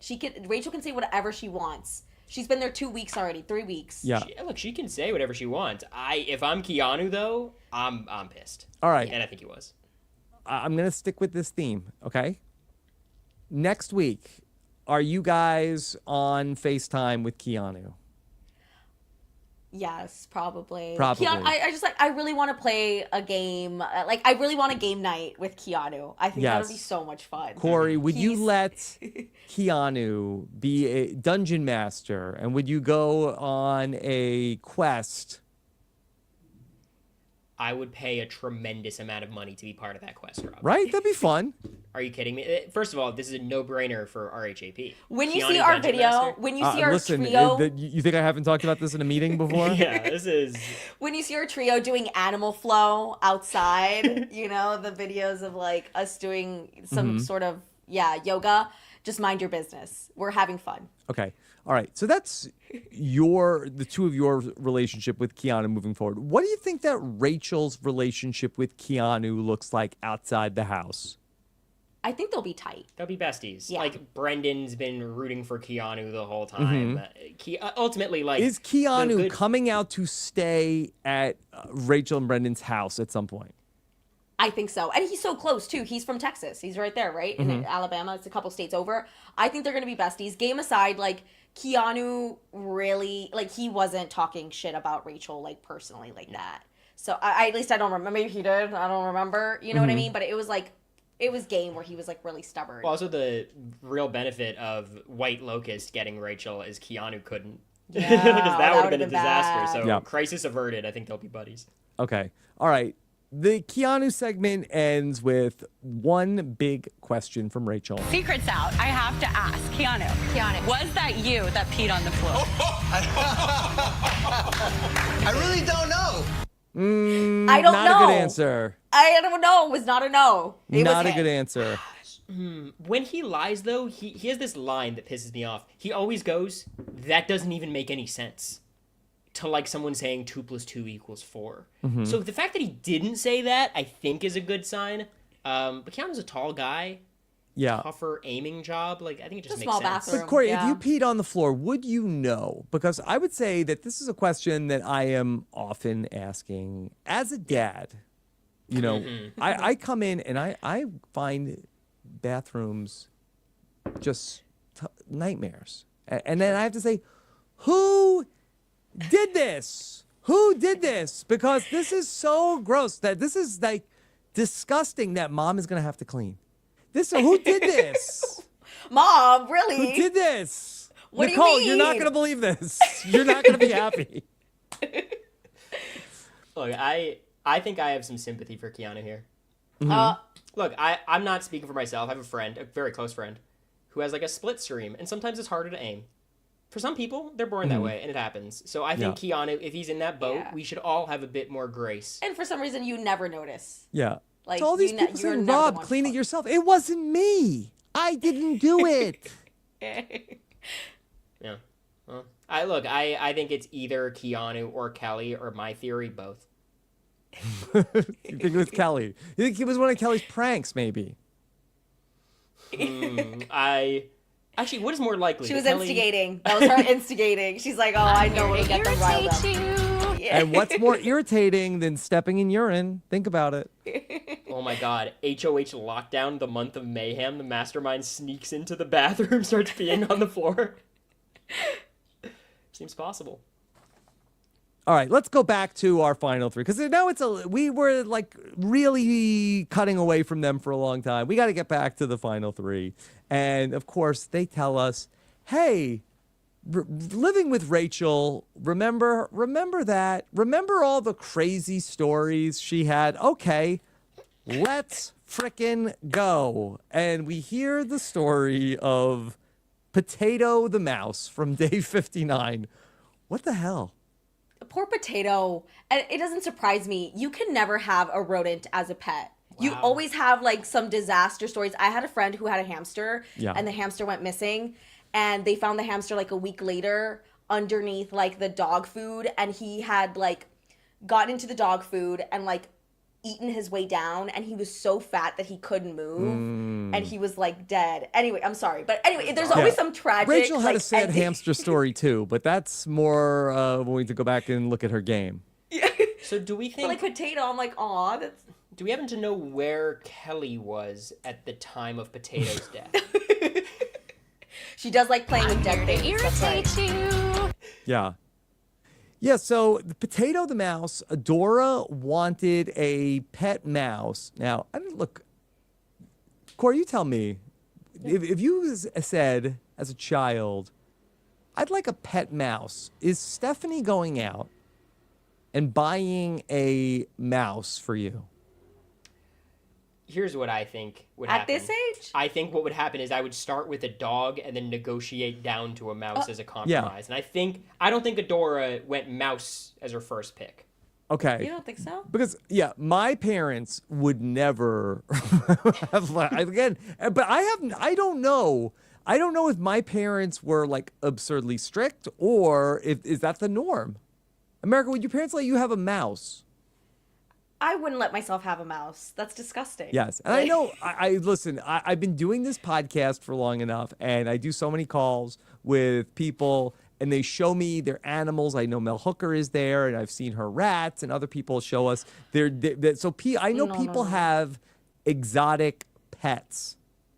Rachel can say whatever she wants. She's been there 2 weeks already, 3 weeks. Yeah. Look, she can say whatever she wants. If I'm Keanu though, I'm pissed. All right. And I think he was. I'm going to stick with this theme, okay? Next week, are you guys on FaceTime with Keanu? Yes, probably. Probably. Keanu, I really want to play a game. Like, I really want a game night with Keanu. I think that Yes. would be so much fun. Cory, would you He's- let Keanu be a dungeon master, and would you go on a quest? I would pay a tremendous amount of money to be part of that quest, Rob. Right? That'd be fun. Are you kidding me? First of all, this is a no-brainer for RHAP. When you Keanu see our Dungeon video, Master? when you see our Listen, trio, you think I haven't talked about this in a meeting before? Yeah, this is... when you see our trio doing animal flow outside, you know, the videos of like us doing some sort of yoga, just mind your business. We're having fun. Okay. All right. So that's the two of your relationship with Keanu moving forward. What do you think that Rachel's relationship with Keanu looks like outside the house? I think they'll be tight. They'll be besties. Yeah. Like, Brendan's been rooting for Keanu the whole time. Ultimately, like... Is Keanu the good- coming out to stay at Rachel and Brendan's house at some point? I think so. And he's so close, too. He's from Texas. He's right there, right? In Alabama. It's a couple states over. I think they're going to be besties. Game aside, like, Keanu really, like, he wasn't talking shit about Rachel, like, personally like that. So, at least I don't remember. Maybe he did. I don't remember. You know what I mean? But it was, like, it was game where he was, like, really stubborn. Well, also, the real benefit of White Locust getting Rachel is Keanu couldn't. Yeah, Because that that would have would've been a been disaster. bad. So, Yeah. crisis averted. I think they'll be buddies. Okay. All right. The Keanu segment ends with one big question from Rachel. Secret's out. I have to ask. Keanu. Keanu. Was that you that peed on the floor? I really don't know. I don't Not know. a good answer. I don't know. It was not a no. It Not was a good him. answer. When he lies, though, he has this line that pisses me off. He always goes, "That doesn't even make any sense." To like someone saying 2 + 2 = 4. So the fact that he didn't say that, I think, is a good sign. But Keanu's a tall guy. Yeah. Tougher aiming job. Like, I think it just It's a makes small sense. bathroom. But Cory, Yeah. if you peed on the floor, would you know? Because I would say that this is a question that I am often asking as a dad. You know, I come in and I find bathrooms just nightmares. And then I have to say, who did this? Who did this? Because this is so gross that this is like disgusting that mom is going to have to clean. Who did this? Mom, really? Who did this? What do you Nicole, you're not mean? going to believe this. You're not going to be happy. Look, I think I have some sympathy for Keanu here. Look, I'm not speaking for myself. I have a friend, a very close friend, who has like a split stream, and sometimes it's harder to aim. For some people, they're born that way, and it happens. So I think Keanu, if he's in that boat, Yeah. we should all have a bit more grace. And for some reason, you never notice. Yeah. Like, so all these you people you're saying, never the Rob, one clean it to- yourself. It wasn't me. I didn't do it. Yeah. Well, I think it's either Keanu or Kelly, or my theory, both. You think it was Kelly. You think it was one of Kelly's pranks, maybe? Actually, what is more likely? She was Kelly- instigating. That was her instigating. She's like, oh, I know what'll get them riled up. Yeah. And what's more irritating than stepping in urine? Think about it. Oh my god. HOH lockdown, the month of mayhem. The mastermind sneaks into the bathroom, starts peeing on the floor. Seems possible. All right, let's go back to our final three because now we were like really cutting away from them for a long time. We got to get back to the final three, and of course they tell us, "Hey, living with Rachel. Remember that. Remember all the crazy stories she had. Okay, let's frickin' go." And we hear the story of Potato the mouse from day 59. What the hell? Poor Potato. And it doesn't surprise me. You can never have a rodent as a pet. You always have like some disaster stories. I had a friend who had a hamster and the hamster went missing and they found the hamster like a week later underneath like the dog food and he had like gotten into the dog food and like eaten his way down and he was so fat that he couldn't move and he was like dead. Anyway, I'm sorry. But anyway, there's always some tragic Rachel had like, a sad ending. hamster story too, but that's more when we need to go back and look at her game. So do we think... But like Potato, I'm like, aw, that's... Do we happen to know where Kelly was at the time of Potato's death? She does like playing with dead things. That's right. Irritate you. Yeah. Yeah, so the Potato the mouse, Adora wanted a pet mouse. Now, I mean, look, Cory, you tell me, if you said as a child, I'd like a pet mouse, is Stephanie going out and buying a mouse for you? Here's what I think would At happen. this age? I think what would happen is I would start with a dog and then negotiate down to a mouse as a compromise. And I don't think Adora went mouse as her first pick. Okay. You don't think so? Because, yeah, my parents would never have, again, but I don't know. I don't know if my parents were like absurdly strict or is that the norm? America, would your parents let you have a mouse? I wouldn't let myself have a mouse. That's disgusting. Yes. And I know, listen, I've been doing this podcast for long enough, and I do so many calls with people, and they show me their animals. I know Mel Hooker is there, and I've seen her rats, and other people show us I know people have exotic pets.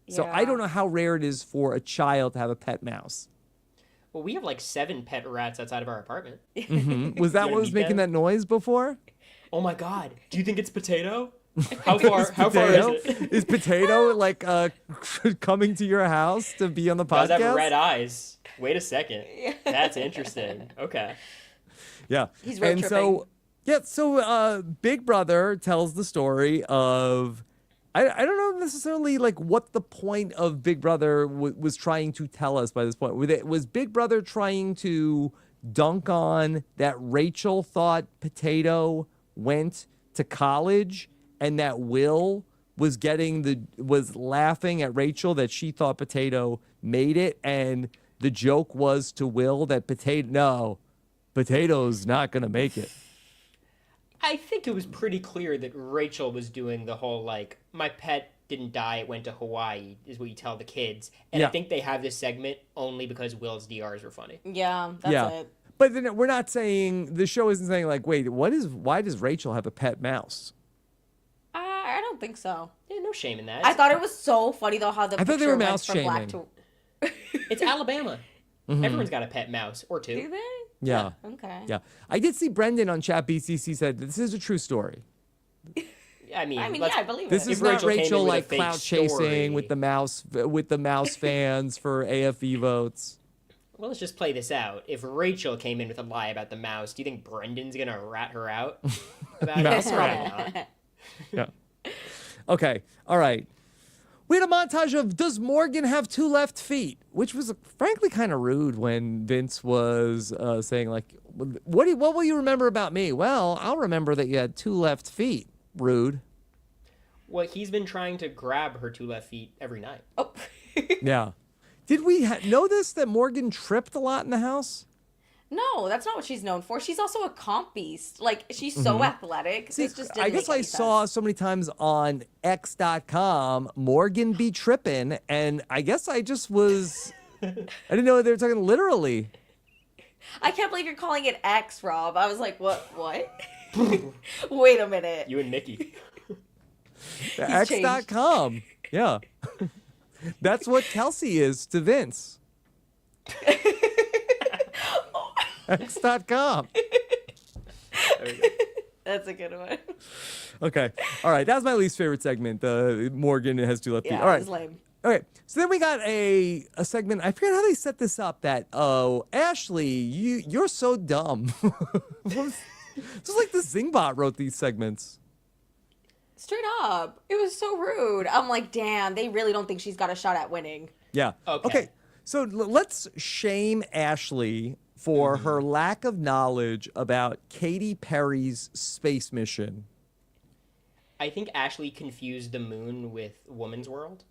So I don't know how rare it is for a child to have a pet mouse. Well, we have like 7 pet rats outside of our apartment. Mm-hmm. Was that what was making that noise before? Oh my god. Do you think it's Potato? How far is it? Is Potato like coming to your house to be on the podcast? Does have red eyes. Wait a second. That's interesting. Okay. Yeah. He's road tripping. So Big Brother tells the story of I don't know necessarily like what the point of Big Brother was trying to tell us by this point. Was Big Brother trying to dunk on that Rachel thought Potato went to college and that Will was laughing at Rachel that she thought Potato made it, and the joke was to Will that Potato's not gonna make it. I think it was pretty clear that Rachel was doing the whole, like, my pet didn't die, it went to Hawaii, is what you tell the kids. And I think they have this segment only because Will's DRs were funny. Yeah, that's it. But then we're not saying, the show isn't saying, like, wait, why does Rachel have a pet mouse? I don't think so. Yeah, no shame in that. I thought it was so funny, though, how the I thought they picture were went mouse from black shaming. to... It's Alabama. Everyone's got a pet mouse or 2. Do they? Yeah. Okay. Yeah. I did see Brendan on Chat BCC said this is a true story. I mean, yeah, I believe This it. is If not Rachel came in Rachel with a like fake clout story- chasing with the mouse fans for AFE votes. Well, let's just play this out. If Rachel came in with a lie about the mouse, do you think Brendan's going to rat her out about Mouse it? rat. Probably not. Yeah. Okay. All right. We had a montage of does Morgan have 2 left feet, which was frankly kind of rude when Vince was saying like, what will you remember about me? Well, I'll remember that you had 2 left feet. Rude. Well, he's been trying to grab her 2 left feet every night. Oh. Yeah. Did we know this, that Morgan tripped a lot in the house? No, that's not what she's known for. She's also a comp beast. Like, she's so athletic. See, This just didn't I guess make I any saw sense. so many times on X.com, Morgan be tripping, and I guess I just was, I didn't know they were talking literally. I can't believe you're calling it X, Rob. I was like, what? Wait a minute. You and Mickey. X.com. Yeah. That's what Kelsey is to Vince. X.com. That's a good one. Okay. All right. That was my least favorite segment. Morgan has two left feet. Yeah, All it right. was lame. Okay. So then we got a segment. I forget how they set this up. That Ashley, you're so dumb. Just like the Zingbot wrote these segments. Straight up. It was so rude. I'm like, damn, they really don't think she's got a shot at winning. Yeah. Okay. So let's shame Ashley for her lack of knowledge about Katy Perry's space mission. I think Ashley confused the moon with Woman's World.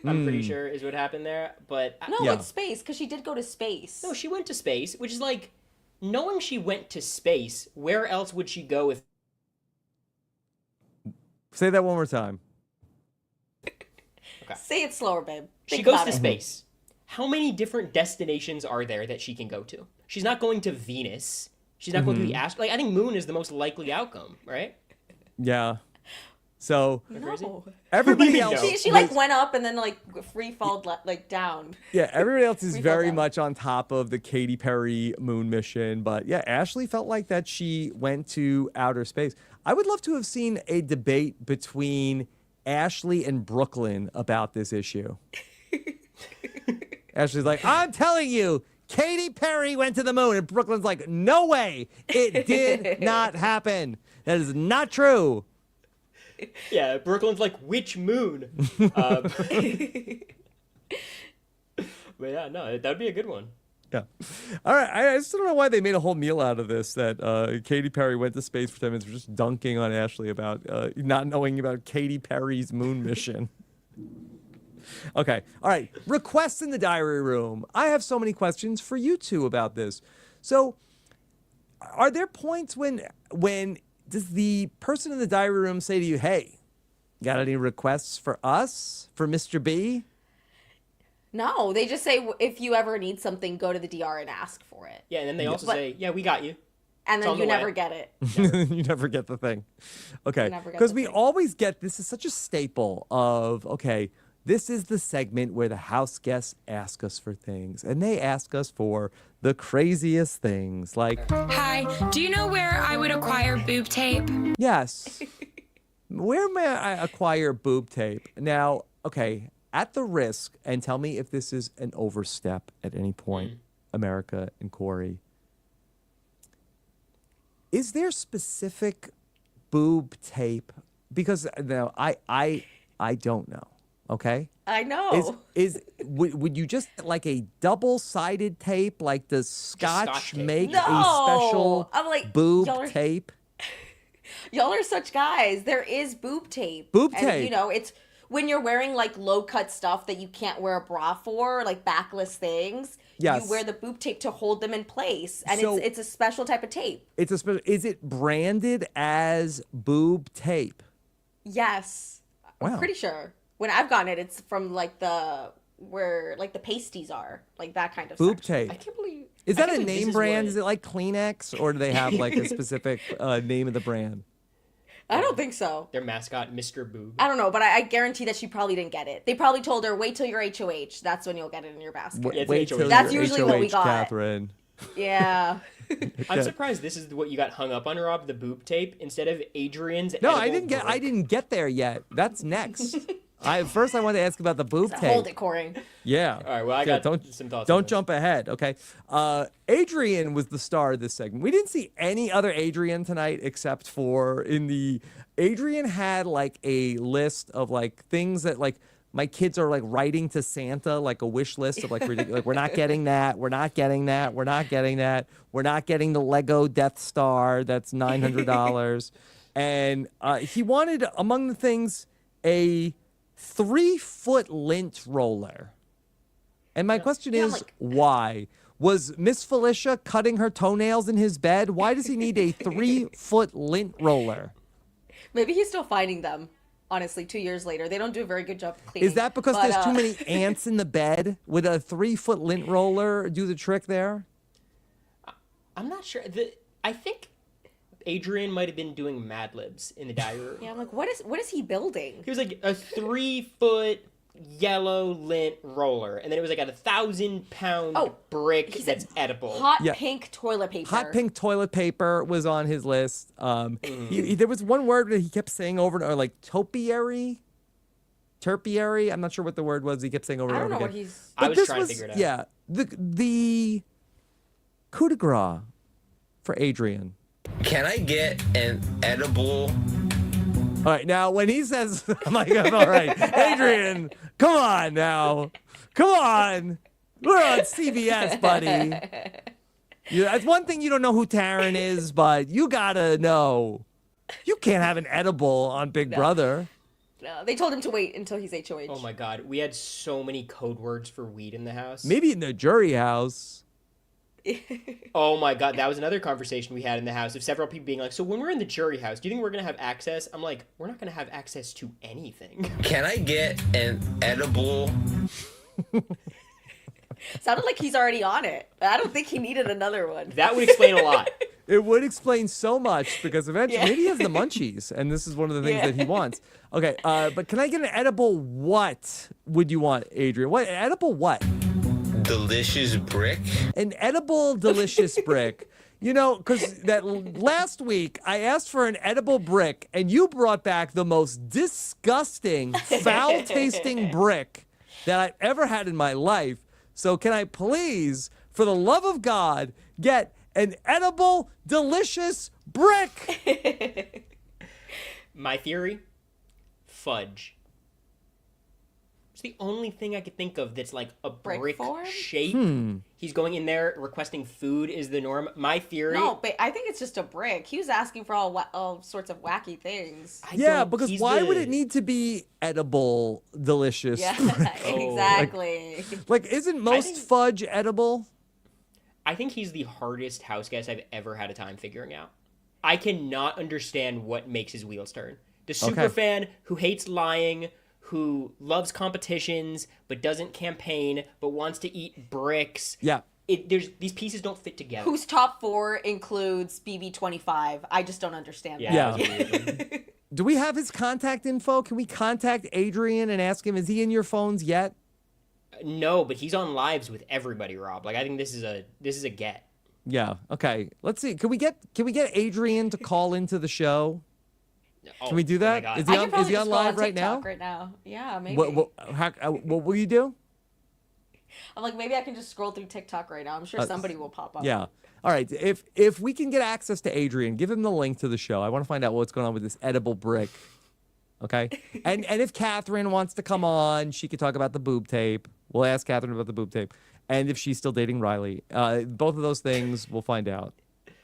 I'm pretty sure is what happened there. But No, Yeah. it's space, because she did go to space. no, she went to space, which is like, knowing she went to space, where else would she go if Say that one more time. Say it slower, babe. she Think goes about to it. space? How many different destinations are there that she can go to? She's not going to Venus. She's not going to the Like, I think Moon is the most likely outcome, right? Yeah. So No. everybody No. else, She like went up and then like free falled like down. yeah, everybody else is We fell very down. much on top of the Katy Perry moon mission. But yeah, Ashley felt like that she went to outer space. I would love to have seen a debate between Ashley and Brooklyn about this issue. Ashley's like, I'm telling you, Katy Perry went to the moon. And Brooklyn's like, no way. It did not happen. That is not true. Yeah, Brooklyn's like, which moon? But yeah, no, that'd be a good one. Yeah. All right. I just don't know why they made a whole meal out of this, that Katy Perry went to space for 10 minutes, just dunking on Ashley about not knowing about Katy Perry's moon mission. Okay. All right. Requests in the diary room. I have so many questions for you two about this. So, are there points when does the person in the diary room say to you, hey, got any requests for us, for Mr. B? No, they just say if you ever need something, go to the DR and ask for it. Yeah, and then they also But- say, yeah, we got you. And It's then on you the way. never get it. You never get the thing. Okay. never get Because the we thing. always get, this is such a staple of, okay, this is the segment where the house guests ask us for things. And they ask us for the craziest things. Like, Hi, do you know where I would acquire boob tape? yes, where may I acquire boob tape? Now, okay, at the risk, and tell me if this is an overstep at any point, America and Cory. Is there specific boob tape? Because no, I don't know. Okay, I know. would you just like a double-sided tape? Like does Scotch Scotch tape. make a No! special I'm like, boob y'all are- tape? Y'all are such guys. There is boob tape. Boob And, tape. you know, it's when you're wearing like low cut stuff that you can't wear a bra for, like backless things. Yes. You wear the boob tape to hold them in place, and So- it's a special type of tape. It's a special. Is it branded as boob tape? Yes, Wow. I'm pretty sure. When I've gotten it, it's from like where like the pasties are, like that kind of Boob section. tape. I can't believe. Is I that can't a believe this name is brand? what- Is it like Kleenex, or do they have like a specific name of the brand? I don't think so. Their mascot, Mr. Boob. I don't know, but I guarantee that she probably didn't get it. They probably told her, wait till you're HOH. That's when you'll get it in your basket. Wait, it's wait HOH. till That's you're usually what we HOH, got. Catherine. Yeah. I'm surprised this is what you got hung up on, Rob, the boob tape, instead of Adrian's. No, edible I brick. didn't get there yet. That's next. First I wanted to ask about the boob tape. Hold it, Cory. Yeah. All right, well, I Yeah, got some thoughts on Don't this. jump ahead, okay? Adrian was the star of this segment. We didn't see any other Adrian tonight except for Adrian had like a list of like things that like my kids are like writing to Santa, like a wish list of like, like we're not getting that, we're not getting that, we're not getting that, we're not getting the Lego Death Star, that's $900. And he wanted, among the things, a 3-foot lint roller. And my question Yeah, I'm is, like- why? Was Miss Felicia cutting her toenails in his bed? Why does he need a 3-foot lint roller? Maybe he's still finding them. Honestly, 2 years later, they don't do a very good job cleaning. Is that because there's too many ants in the bed? Would a 3-foot lint roller do the trick there? I'm not sure. I think Adrian might have been doing Mad Libs in the diary room. Yeah, I'm like, what is he building? He was like a 3-foot yellow lint roller, and then it was like a 1,000-pound brick that's edible. Hot pink toilet paper. Hot pink toilet paper was on his list. There was one word that he kept saying over and over, like topiary. Terpiary. I'm not sure what the word was. He kept saying over and over again. What he's. I was trying to figure it out. Yeah, the coup de grace for Adrian. Can I get an edible? All right, now when he says, I'm like, all right, Adrian, come on now. Come on. We're on CBS, buddy. That's one thing you don't know who Taryn is, but you gotta know. You can't have an edible on Big Brother. No, they told him to wait until he's HOH. Oh my God, we had so many code words for weed in the house. Maybe in the jury house. Oh my God, that was another conversation we had in the house of several people being like, so when we're in the jury house, do you think we're going to have access? I'm like, we're not going to have access to anything. Can I get an edible? Sounded like he's already on it. I don't think he needed another one. That would explain a lot. It would explain so much because eventually maybe he has the munchies, and this is one of the things that he wants. Okay, but can I get an edible? What would you want, Adrian? What edible? What? Delicious brick. An edible, delicious brick. You know, because that last week I asked for an edible brick, and you brought back the most disgusting, foul-tasting brick that I've ever had in my life. So can I please, for the love of God, get an edible, delicious brick? My theory, fudge. It's the only thing I could think of that's like a brick form? shape. He's going in there requesting food is the norm. My theory. No, but I think it's just a brick. He was asking for all sorts of wacky things. Because why would it need to be edible, delicious? Yeah, exactly. Like, isn't most fudge edible? I think he's the hardest house guest I've ever had a time figuring out. I cannot understand what makes his wheels turn. The super fan who hates lying, who loves competitions but doesn't campaign but wants to eat bricks. Yeah. These pieces don't fit together. Whose top 4 includes BB25. I just don't understand that. Yeah. Do we have his contact info? Can we contact Adrian and ask him, is he in your phones yet? No, but he's on lives with everybody, Rob. Like, I think this is a get. Yeah. Okay. Let's see. Can we get Adrian to call into the show? Can we do that? Oh Is he on live right now? Right now. Yeah, maybe. What will you do? I'm like, maybe I can just scroll through TikTok right now. I'm sure somebody will pop up. Yeah. All right. If we can get access to Adrian, give him the link to the show. I want to find out what's going on with this edible brick. Okay. And if Catherine wants to come on, she could talk about the boob tape. We'll ask Catherine about the boob tape. And if she's still dating Riley. Both of those things we'll find out.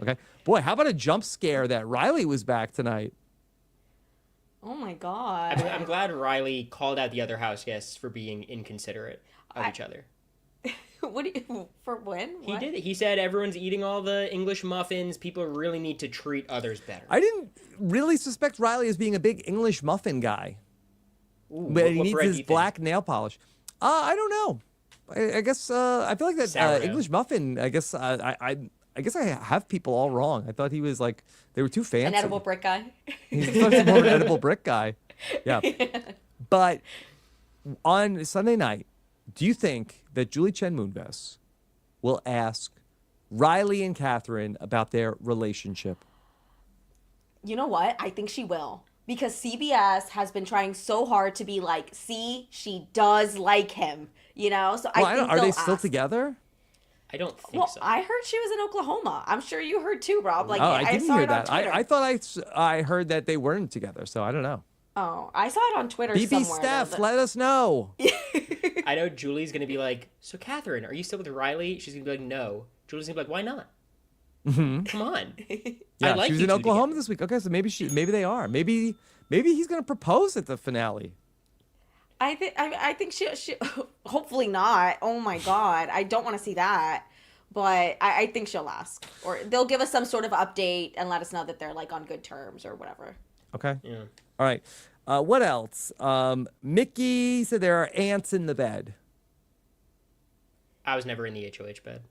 Okay. Boy, how about a jump scare that Riley was back tonight? Oh my God. I'm glad Riley called out the other house guests for being inconsiderate of each other. For when? He did it. He said everyone's eating all the English muffins. People really need to treat others better. I didn't really suspect Riley as being a big English muffin guy. Ooh, But he what needs bread his do you black nail polish. I don't know. I guess I feel like that Sourdough. English muffin. I guess I have people all wrong. I thought he was like they were too fancy. An edible brick guy. He's more of an edible brick guy. Yeah. But on Sunday night, do you think that Julie Chen Moonves will ask Riley and Catherine about their relationship? You know what? I think she will. Because CBS has been trying so hard to be like, see, she does like him. You know? So I think are they they'll still ask. together? I don't think so. I heard she was in Oklahoma. I'm sure you heard too, Rob. Like, I didn't saw hear it on that. Twitter. I thought I heard that they weren't together, so I don't know. Oh, I saw it on Twitter BB somewhere. Steph, let us know. I know Julie's going to be like, so Catherine, are you still with Riley? She's going to be like, no. Julie's going to be like, why not? Come on. Yeah, I like she was you in two Oklahoma together. this week. Okay, so maybe they are. Maybe he's going to propose at the finale. I think she hopefully not. Oh my God. I don't want to see that. but I think she'll ask, or they'll give us some sort of update and let us know that they're like on good terms or whatever. Okay. Yeah. All right. What else? Mickey said there are ants in the bed. I was never in the HOH bed.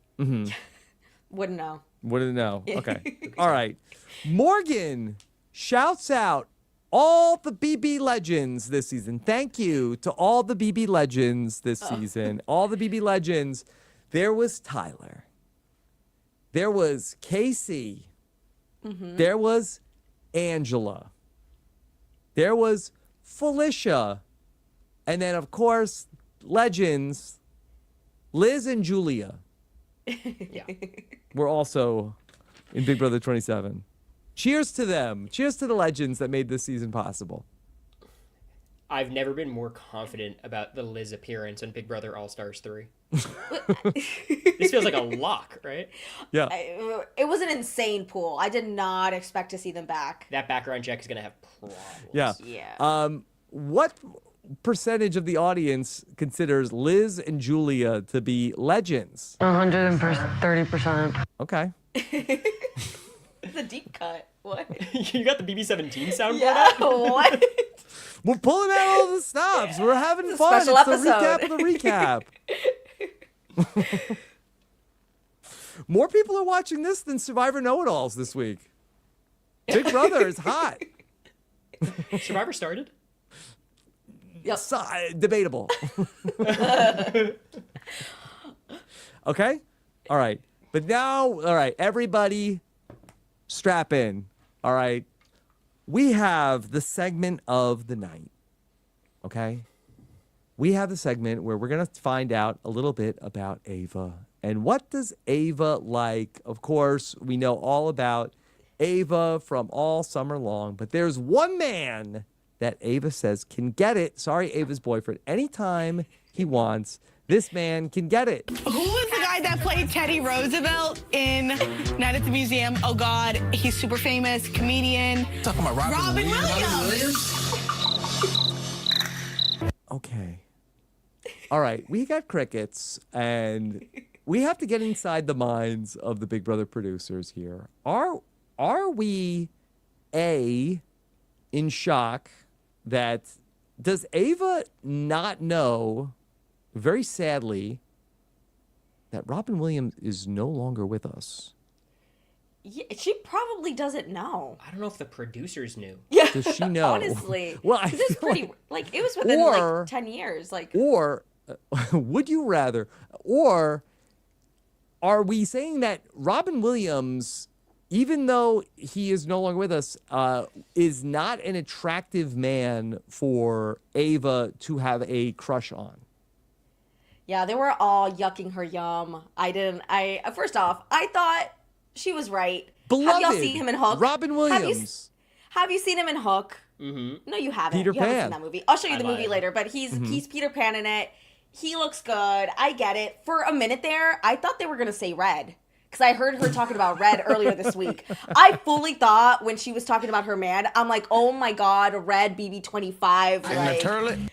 Wouldn't know. Wouldn't know. Okay. All right. Morgan shouts out all the BB legends this season. Thank you to all the BB legends this season. All the BB legends. There was Tyler. There was Casey. There was Angela. There was Felicia. And then, of course, legends, Liz and Julia. Yeah. Were also in Big Brother 27. Cheers to them. Cheers to the legends that made this season possible. I've never been more confident about the Liz appearance on Big Brother All-Stars 3. This feels like a lock, right? Yeah. It was an insane pool. I did not expect to see them back. That background check is going to have problems. Yeah. Yeah. What percentage of the audience considers Liz and Julia to be legends? 130%. Okay. The deep cut. What? You got the BB-17 soundboard Yeah. out? What? We're pulling out all the stops. We're having It's a fun. special It's the recap episode. of the recap. More people are watching this than Survivor Know-It-Alls this week. Big Brother is hot. Survivor started? Yep. Debatable. Okay? All right. But now, all right, everybody strap in. All right. We have the segment of the night. Okay? We have the segment where we're going to find out a little bit about Ava. And what does Ava like? Of course, we know all about Ava from all summer long, but there's one man that Ava says can get it. Sorry, Ava's boyfriend. Anytime he wants, this man can get it. Who was the guy that played Teddy Roosevelt in Night at the Museum? Oh God, he's super famous, comedian. Talking about Robin Williams. Okay. All right, we got crickets, and we have to get inside the minds of the Big Brother producers here. Are we, A, in shock that does Ava not know, very sadly, that Robin Williams is no longer with us? Yeah, she probably doesn't know. I don't know if the producers knew. Yeah. Does she know? Honestly. Well, I 'Cause it's feel pretty, like, it was within, Or- like, 10 years. Like, Or would you rather, or are we saying that Robin Williams, even though he is no longer with us, is not an attractive man for Ava to have a crush on? yeah, they were all yucking her yum. First off, I thought she was right. Beloved, Have y'all seen him in Hook? Robin Williams. Have you seen him in Hook? Mm-hmm. No, you haven't. Peter you haven't Pan. seen that movie. I'll show you I the movie lied. later, but he's Peter Pan in it. He looks good. I get it. For a minute there, I thought they were going to say Red. Because I heard her talking about Red earlier this week. I fully thought when she was talking about her man, I'm like, oh my God, Red BB25. Like, turlet.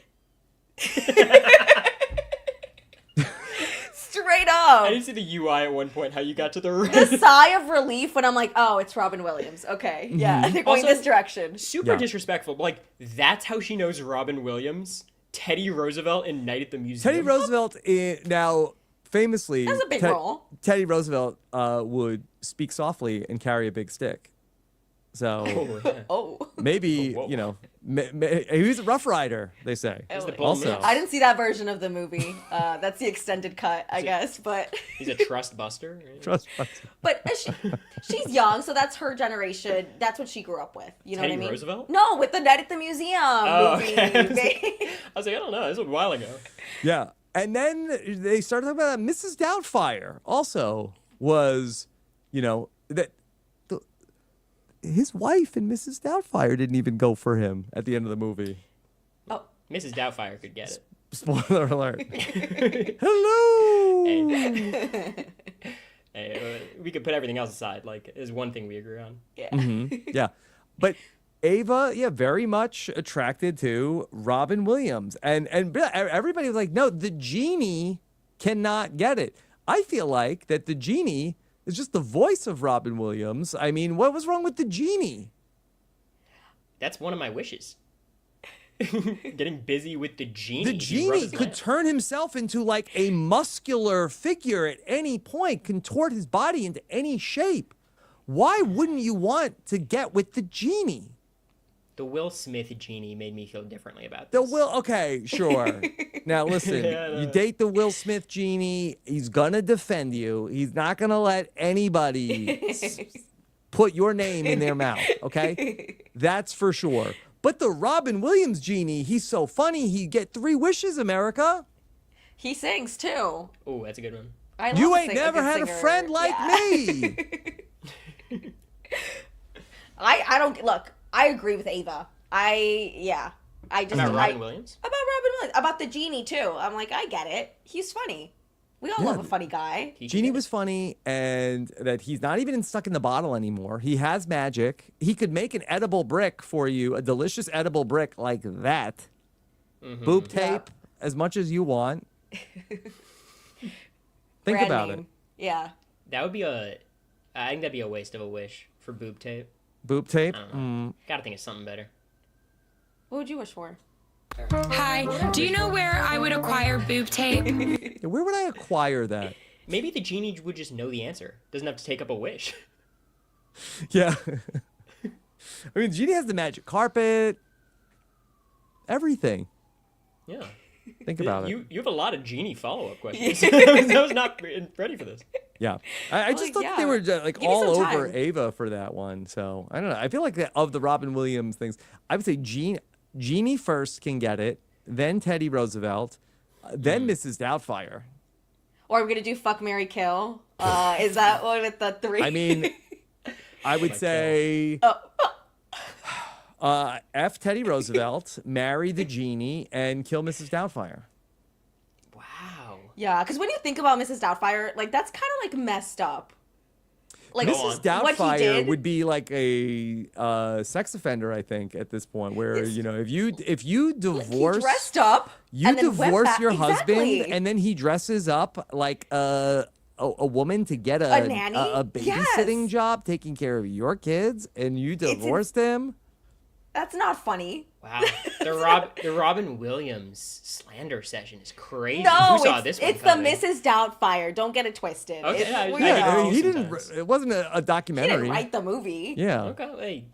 straight up. I didn't see the UI at one point, how you got to the The sigh of relief when I'm like, oh, it's Robin Williams. Okay. Yeah, they're going Also- this direction. Super Yeah. disrespectful. But, like, that's how she knows Robin Williams? Teddy Roosevelt in Night at the Museum? Teddy Roosevelt, now famously, That's a big role. Teddy Roosevelt would speak softly and carry a big stick. So Oh, yeah. Oh. maybe, Whoa. you know, he was a rough rider, they say. He's the Oh. bull Also- moose. I didn't see that version of the movie. That's the extended cut, I guess. But He's a trust buster. Right? Trust me. but she's young, so that's her generation. That's what she grew up with. You know Teddy what I mean? Roosevelt? No, with the Night at the Museum movie. okay. They- I was like, I don't know. This was a while ago. Yeah. And then they started talking about that. Mrs. Doubtfire also was, you know, that his wife and Mrs. Doubtfire didn't even go for him at the end of the movie. oh, Mrs. Doubtfire could get it. Spoiler alert. Hello. Hey, we could put everything else aside. Like, there's one thing we agree on. yeah. Yeah. But Ava, yeah, very much attracted to Robin Williams. And everybody was like, no, the genie cannot get it. I feel like that the genie is just the voice of Robin Williams. I mean, what was wrong with the genie? That's one of my wishes. Getting busy with the genie. The genie could turn himself into like a muscular figure at any point, contort his body into any shape. Why wouldn't you want to get with the genie? The Will Smith genie made me feel differently about this. Okay, sure. Now listen, you date the Will Smith genie, he's gonna defend you. He's not gonna let anybody put your name in their mouth, okay? That's for sure. But the Robin Williams genie, he's so funny, he'd get 3 wishes, America. He sings too. Oh, that's a good one. I love You a ain't sing- a never good had a singer. friend like me. I don't look. I agree with Ava. I just About Robin Williams? About Robin Williams. About the genie too. I'm like, I get it. He's funny. We all love a funny guy. Genie was funny, and that he's not even stuck in the bottle anymore. He has magic. He could make an edible brick for you, a delicious edible brick like that. Boob tape, as much as you want. Think Brand about name. it. Yeah. That would be I think that'd be a waste of a wish for boob tape. Boob tape? Gotta think of something better. What would you wish for? Hi, do you know where I would acquire boob tape? Yeah, where would I acquire that? Maybe the genie would just know the answer. Doesn't have to take up a wish. Yeah. I mean, Genie has the magic carpet. Everything. Yeah. Think about it. You have a lot of genie follow-up questions. I was not ready for this. Yeah. I just thought that they were like Give me all some over time. Ava for that one. So I don't know. I feel like that of the Robin Williams things, I would say Genie first can get it, then Teddy Roosevelt, then Mrs. Doubtfire. Or are we gonna do fuck, marry, kill? Is that one with the 3? I mean, I would say F Teddy Roosevelt, marry the genie, and kill Mrs. Doubtfire. Wow. Yeah, because when you think about Mrs. Doubtfire, like that's kind of like messed up. Like Go Mrs. on. what he Doubtfire did. would be like a sex offender, I think, at this point, where if you He divorce, dressed up. you and then went divorce back- your Exactly. husband, and then he dresses up like a woman to get A nanny? a babysitting Yes. job, taking care of your kids, and you divorced him. That's not funny. Wow. The Robin Williams slander session is crazy. No, Who saw it's, this one it's the coming? Mrs. Doubtfire. Don't get it twisted. Okay, It's I weird. get Yeah, it. he didn't. Sometimes. It wasn't a He documentary. didn't write the movie. Yeah. Okay, hey.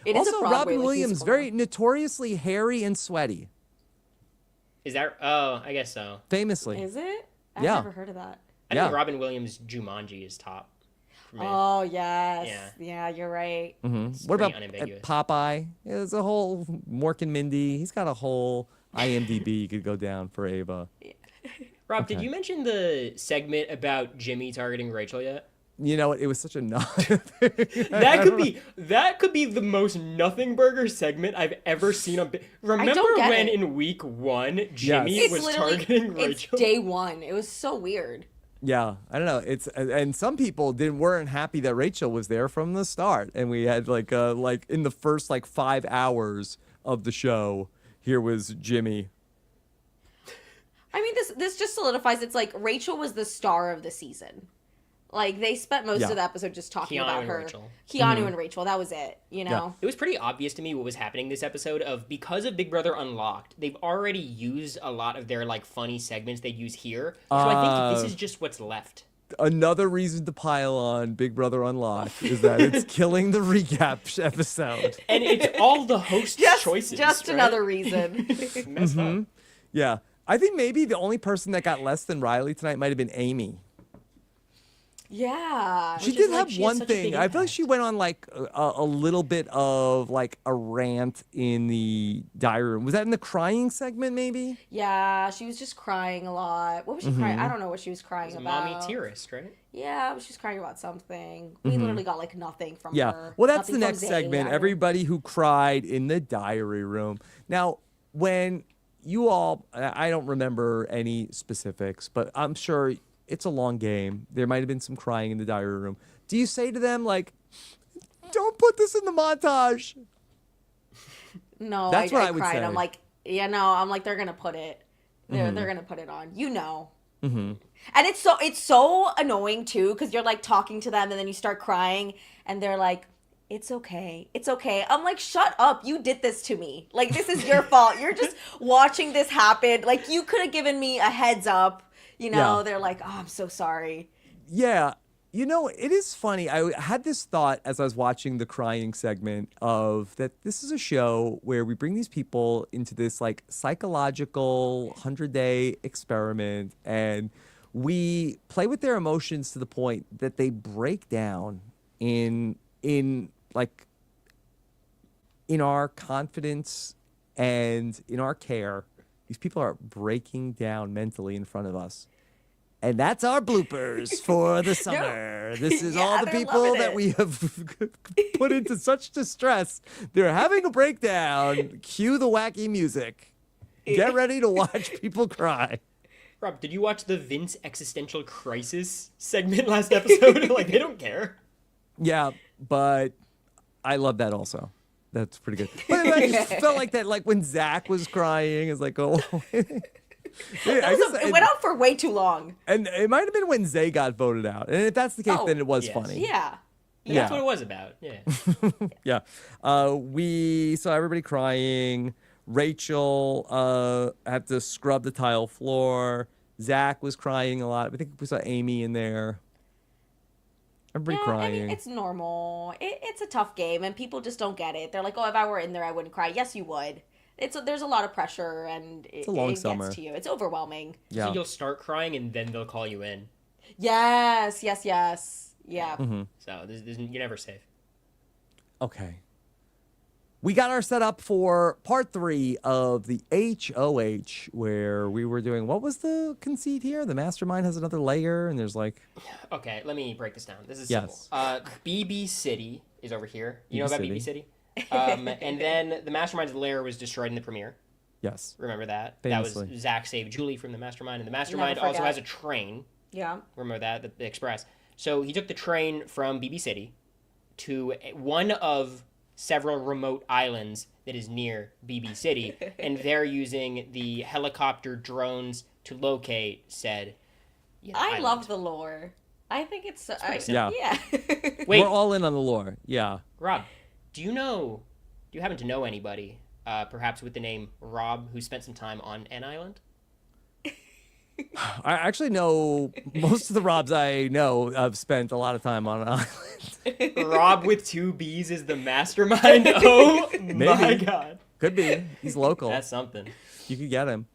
It is a Also, Broadway, Robin like, Williams musical. very notoriously hairy and sweaty. Is that? Oh, I guess so. Famously. Is it? I've Yeah. never heard of that. I Yeah. think Robin Williams' Jumanji is top for me. Oh yes. Yeah. Yeah, you're right. It's What pretty about unambiguous. Popeye? There's a whole Mork and Mindy. He's got a whole IMDb you could go down for Ava. Rob, did you mention the segment about Jimmy targeting Rachel yet? You know what? It was such a nod. That could be the most nothing burger segment I've ever seen on. Remember get when it. in week 1 Jimmy Yes. was targeting it's Rachel? day 1. It was so weird. Yeah, I don't know. It's and some people weren't happy that Rachel was there from the start, and we had like in the first 5 hours of the show, here was Jimmy. I mean, this just solidifies. It's like Rachel was the star of the season. Like they spent most Yeah. of the episode just talking Keanu about and her. Rachel. Keanu and Rachel. That was it. You know. It was pretty obvious to me what was happening this episode of because of Big Brother Unlocked, they've already used a lot of their funny segments they use here. So I think this is just what's left. Another reason to pile on Big Brother Unlocked is that it's killing the recap episode. And it's all the host's choices. Just right? another reason. Messed up. Yeah, I think maybe the only person that got less than Riley tonight might have been Amy. Yeah. She Which did is, have she has one such a big thing. I feel like she impact. went on a little bit of a rant in the diary room. Was that in the crying segment? Maybe. Yeah, she was just crying a lot. What was she crying? I don't know what she was crying It's a about. mommy tearist, right? Yeah, she was crying about something. We literally got nothing from Yeah. her. Well, that's Nothing the from next Zayn. segment. I don't- Everybody who cried in the diary room. Now, when you all, I don't remember any specifics, but I'm sure it's a long game. There might have been some crying in the diary room. Do you say to them don't put this in the montage? No, That's what I would cried. say. I'm like, yeah, no, I'm like, they're gonna put it. They're gonna put it on. You know. And it's so annoying too, because you're like talking to them and then you start crying and they're like, it's okay. It's okay. I'm like, shut up. You did this to me. Like, this is your fault. You're just watching this happen. Like, you could have given me a heads up. You know, they're like, oh, I'm so sorry. Yeah. You know, it is funny. I had this thought as I was watching the crying segment of that this is a show where we bring these people into this like psychological 100-day experiment and we play with their emotions to the point that they break down in our confidence and in our care. These people are breaking down mentally in front of us. And that's our bloopers for the summer. This is all the people that we have put into such distress. They're having a breakdown. Cue the wacky music. Get ready to watch people cry. Rob, did you watch the Vince existential crisis segment last episode? Like, they don't care. Yeah, but I love that also. That's pretty good. But I just felt like that, like when Zach was crying, it's like, oh. It went on for way too long. And it might have been when Zay got voted out. And if that's the case, then it was yes. funny. Yeah. That's what it was about. Yeah. Yeah. We saw everybody crying. Rachel had to scrub the tile floor. Zach was crying a lot. I think we saw Amy in there. Everybody crying. I mean, it's normal. It's a tough game, and people just don't get it. They're like, oh, if I were in there, I wouldn't cry. Yes, you would. There's a lot of pressure, and it gets to you. It's overwhelming. Yeah. So you'll start crying, and then they'll call you in. Yes. Yeah. Mm-hmm. So you're never safe. Okay. We got our setup for part 3 of the HOH, where we were doing, what was the conceit here? The mastermind has another layer, and there's like... Okay, let me break this down. This is yes. simple. BB City is over here. You know about BB City? And then the mastermind's lair was destroyed in the premiere. Yes. Remember that? Famously. That was Zach saved Julie from the mastermind, and the mastermind also has a train. Yeah. Remember that? The Express. So he took the train from BB City to one of several remote islands that is near BB City, and they're using the helicopter drones to locate said I love the lore. I think it's yeah. Wait, we're all in on the lore. Yeah. Rob, do you happen to know anybody, perhaps with the name Rob, who spent some time on an island? I actually know most of the Robs I know have spent a lot of time on an island. Rob with 2 B's is the mastermind? Oh, my God. Could be. He's local. That's something. You could get him.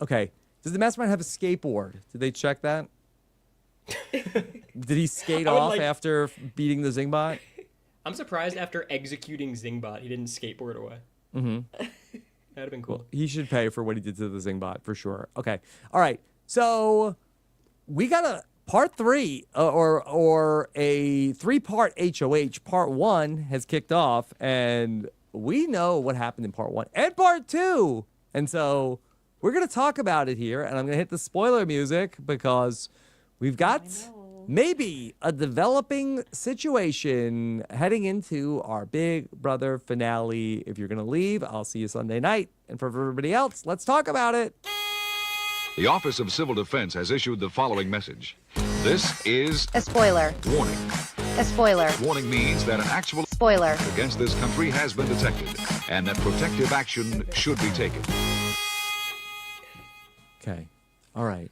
Okay. Does the mastermind have a skateboard? Did they check that? Did he skate off after beating the Zingbot? I'm surprised after executing Zingbot, he didn't skateboard away. Mm-hmm. That'd have been cool. Well, he should pay for what he did to the Zingbot, for sure. Okay. All right. So we got a part 3 or a 3-part HOH. Part 1 has kicked off, and we know what happened in part 1 and part 2. And so we're going to talk about it here, and I'm going to hit the spoiler music because we've got maybe a developing situation heading into our Big Brother finale. If you're going to leave, I'll see you Sunday night. And for everybody else, let's talk about it. The Office of Civil Defense has issued the following message. This is a spoiler. Warning. A spoiler. Warning means that an actual spoiler against this country has been detected and that protective action should be taken. Okay. All right.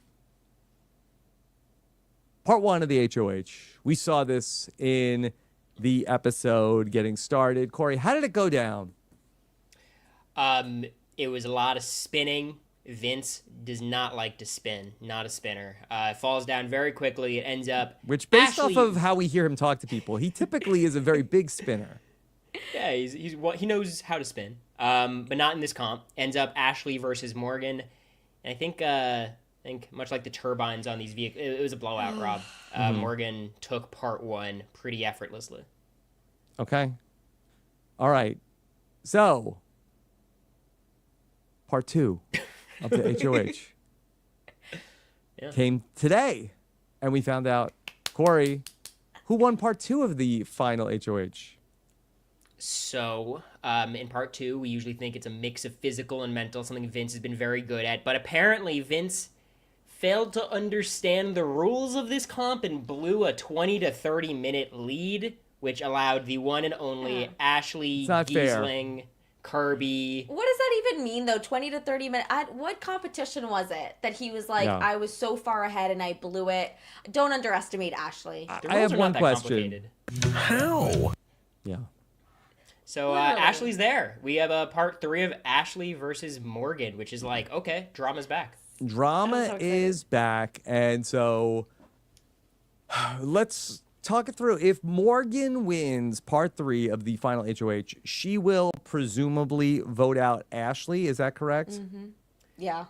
Part 1 of the HOH. We saw this in the episode getting started. Cory, how did it go down? It was a lot of spinning. Vince does not like to spin. Not a spinner. It falls down very quickly. It ends up... Which, based off of how we hear him talk to people, he typically is a very big spinner. Yeah, he knows how to spin. But not in this comp. Ends up Ashley versus Morgan. And I think much like the turbines on these vehicles, it was a blowout, Rob. Morgan took part 1 pretty effortlessly. Okay. All right. So, part 2 of the HOH came today. And we found out, Cory, who won part 2 of the final HOH? So, in part 2, we usually think it's a mix of physical and mental, something Vince has been very good at. But apparently, Vince failed to understand the rules of this comp and blew a 20 to 30 minute lead, which allowed the one and only Ashley not fair. Giesling, Kirby. What does that even mean, though? 20 to 30 minutes? What competition was it that he was like, Yeah. I was so far ahead and I blew it? Don't underestimate Ashley. The I rules have are one not that question. complicated. How? Yeah. So Literally. Ashley's there. We have a part 3 of Ashley versus Morgan, which is like, okay, drama's back. Drama I'm so excited. is back, and so let's talk it through. If Morgan wins part 3 of the final HOH, she will presumably vote out Ashley. Is that correct? Yeah.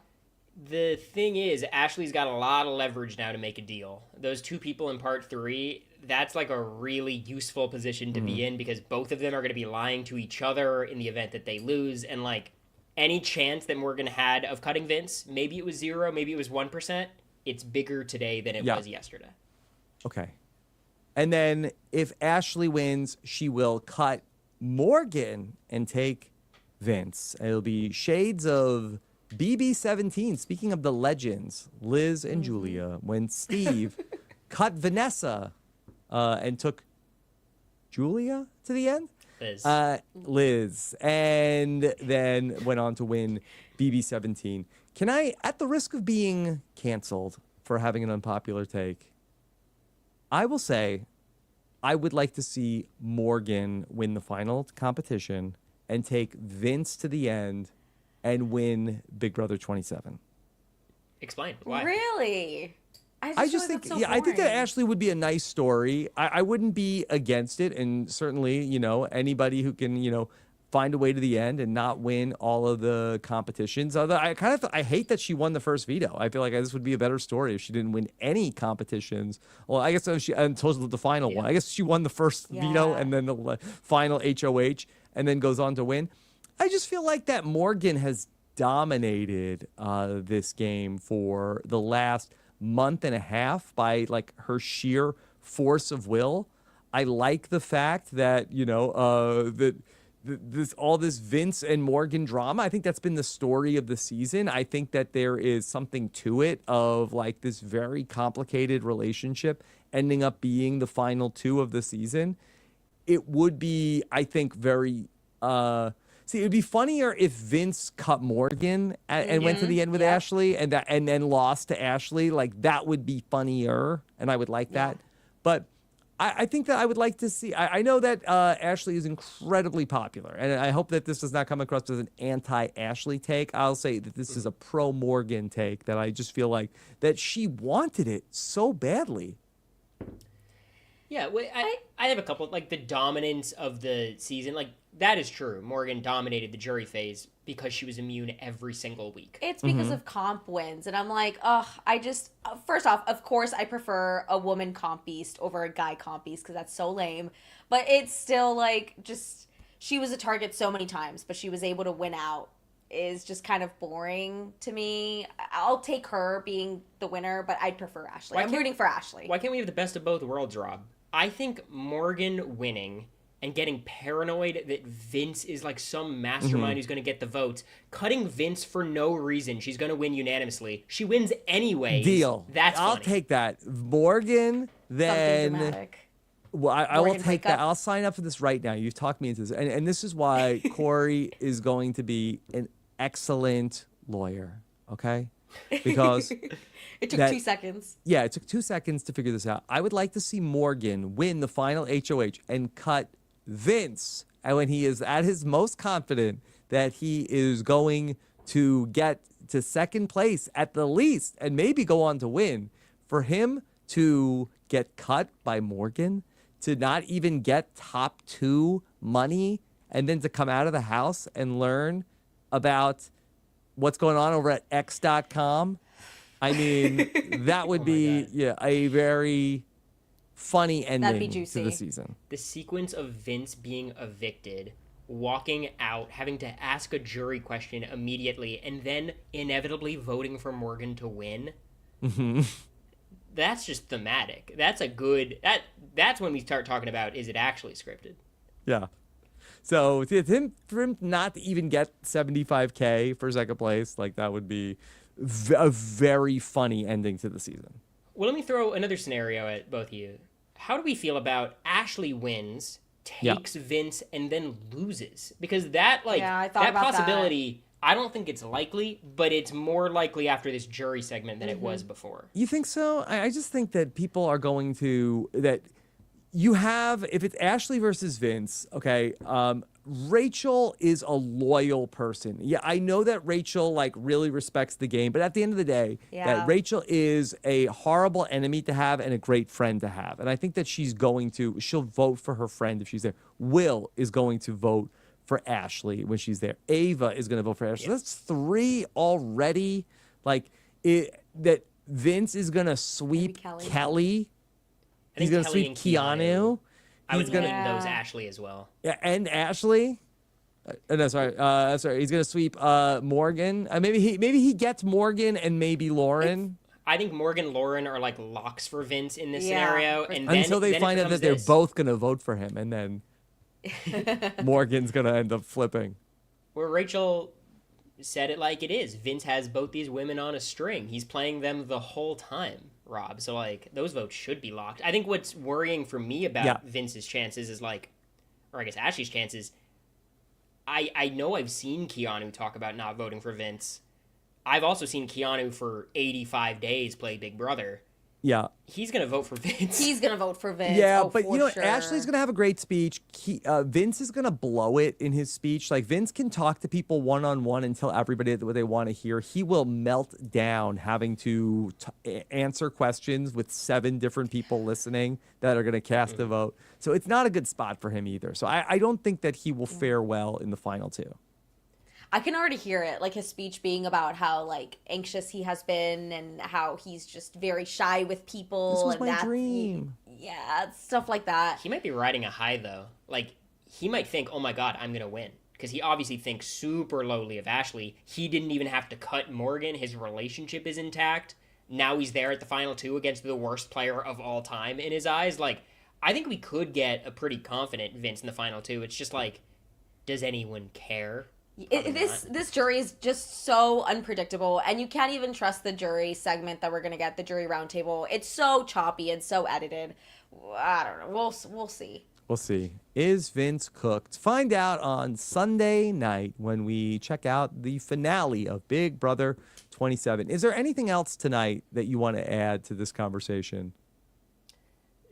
The thing is, Ashley's got a lot of leverage now to make a deal. Those 2 people in part 3, that's like a really useful position to be in because both of them are going to be lying to each other in the event that they lose. And like any chance that Morgan had of cutting Vince, maybe it was 0, maybe it was 1%, it's bigger today than it was yesterday. Okay. And then if Ashley wins, she will cut Morgan and take Vince. It'll be shades of BB17. Speaking of the legends, Liz and Julia, when Steve cut Vanessa and took Julia to the end. Liz. Liz, and then went on to win BB17. Can I, at the risk of being canceled for having an unpopular take, I will say I would like to see Morgan win the final competition and take Vince to the end and win Big Brother 27. Explain. Why? Really? I just think, I think that Ashley would be a nice story. I wouldn't be against it, and certainly, anybody who can, find a way to the end and not win all of the competitions. Although I hate that she won the first veto. I feel like this would be a better story if she didn't win any competitions. Well, I guess she until the final one. I guess she won the first veto and then the final HOH and then goes on to win. I just feel like that Morgan has dominated this game for the last month and a half by like her sheer force of will. I like the fact that all this Vince and Morgan drama. I think that's been the story of the season. I think that there is something to it of like this very complicated relationship ending up being the final 2 of the season. It would be, I think, very see, it'd be funnier if Vince cut Morgan and went to the end with Ashley and then lost to Ashley. Like that would be funnier, and I would like that. But I think that I would like to see. I know that Ashley is incredibly popular, and I hope that this does not come across as an anti-Ashley take. I'll say that this is a pro-Morgan take. That I just feel like that she wanted it so badly. Yeah, I have a couple, like the dominance of the season, like that is true. Morgan dominated the jury phase because she was immune every single week. It's because of comp wins. And I'm like, first off, of course, I prefer a woman comp beast over a guy comp beast because that's so lame. But it's still like just, she was a target so many times, but she was able to win out is just kind of boring to me. I'll take her being the winner, but I'd prefer Ashley. I'm rooting for Ashley. Why can't we have the best of both worlds, Rob? I think Morgan winning and getting paranoid that Vince is like some mastermind who's going to get the votes, cutting Vince for no reason. She's going to win unanimously. She wins anyway. Deal. That's I'll funny. take that. Morgan, then. Something dramatic. Well, I will Morgan take that. breakup. I'll sign up for this right now. You've talked me into this. And this is why Cory is going to be an excellent lawyer, okay? Because It took 2 seconds. yeah, it took 2 seconds to figure this out. I would like to see Morgan win the final HOH and cut Vince, and when he is at his most confident that he is going to get to second place at the least and maybe go on to win, for him to get cut by Morgan, to not even get top 2 money, and then to come out of the house and learn about what's going on over at X.com. I mean, that would be a very funny ending to the season. The sequence of Vince being evicted, walking out, having to ask a jury question immediately, and then inevitably voting for Morgan to win. That's just thematic. That's a good... That's when we start talking about, is it actually scripted? Yeah. So for him not to even get $75K for second place, like that would be a very funny ending to the season. Well, let me throw another scenario at both of you. How do we feel about Ashley wins, takes Vince, and then loses? Because that I thought that about possibility, I don't think it's likely, but it's more likely after this jury segment than it was before. You think so? I just think that people are going to that. You have, if it's Ashley versus Vince, okay, Rachel is a loyal person. Yeah, I know that Rachel really respects the game, but at the end of the day, that Rachel is a horrible enemy to have and a great friend to have. And I think that she'll vote for her friend if she's there. Will is going to vote for Ashley when she's there. Ava is going to vote for Ashley. That's 3 already. That Vince is going to sweep Kelly. He's going to sweep Keanu. I would lean those Ashley as well. Yeah, and Ashley. No, sorry. He's going to sweep Morgan. Maybe he gets Morgan and maybe Lauren. I think Morgan and Lauren are locks for Vince in this scenario. And until they then find out that they're both going to vote for him. And then Morgan's going to end up flipping. Where Rachel said it like it is. Vince has both these women on a string. He's playing them the whole time, Rob. So, those votes should be locked. I think what's worrying for me about Vince's chances is, or I guess Ashley's chances, I know I've seen Keanu talk about not voting for Vince. I've also seen Keanu for 85 days play Big Brother. Yeah. He's going to vote for Vince. He's going to vote for Vince. Yeah, but you know what? Ashley's going to have a great speech. Vince is going to blow it in his speech. Vince can talk to people one-on-one and tell everybody what they want to hear. He will melt down having to answer questions with 7 different people listening that are going to cast a vote. So it's not a good spot for him either. So I don't think that he will fare well in the final 2. I can already hear it, his speech being about how anxious he has been and how he's just very shy with people. This was my dream. Stuff like that. He might be riding a high though. He might think, "Oh my God, I'm gonna win," because he obviously thinks super lowly of Ashley. He didn't even have to cut Morgan. His relationship is intact. Now he's there at the final 2 against the worst player of all time in his eyes. I think we could get a pretty confident Vince in the final 2. It's just does anyone care? This jury is just so unpredictable, and you can't even trust the jury segment that we're gonna get, the jury roundtable. It's so choppy and so edited. I don't know. We'll see. We'll see. Is Vince cooked? Find out on Sunday night when we check out the finale of Big Brother 27. Is there anything else tonight that you want to add to this conversation?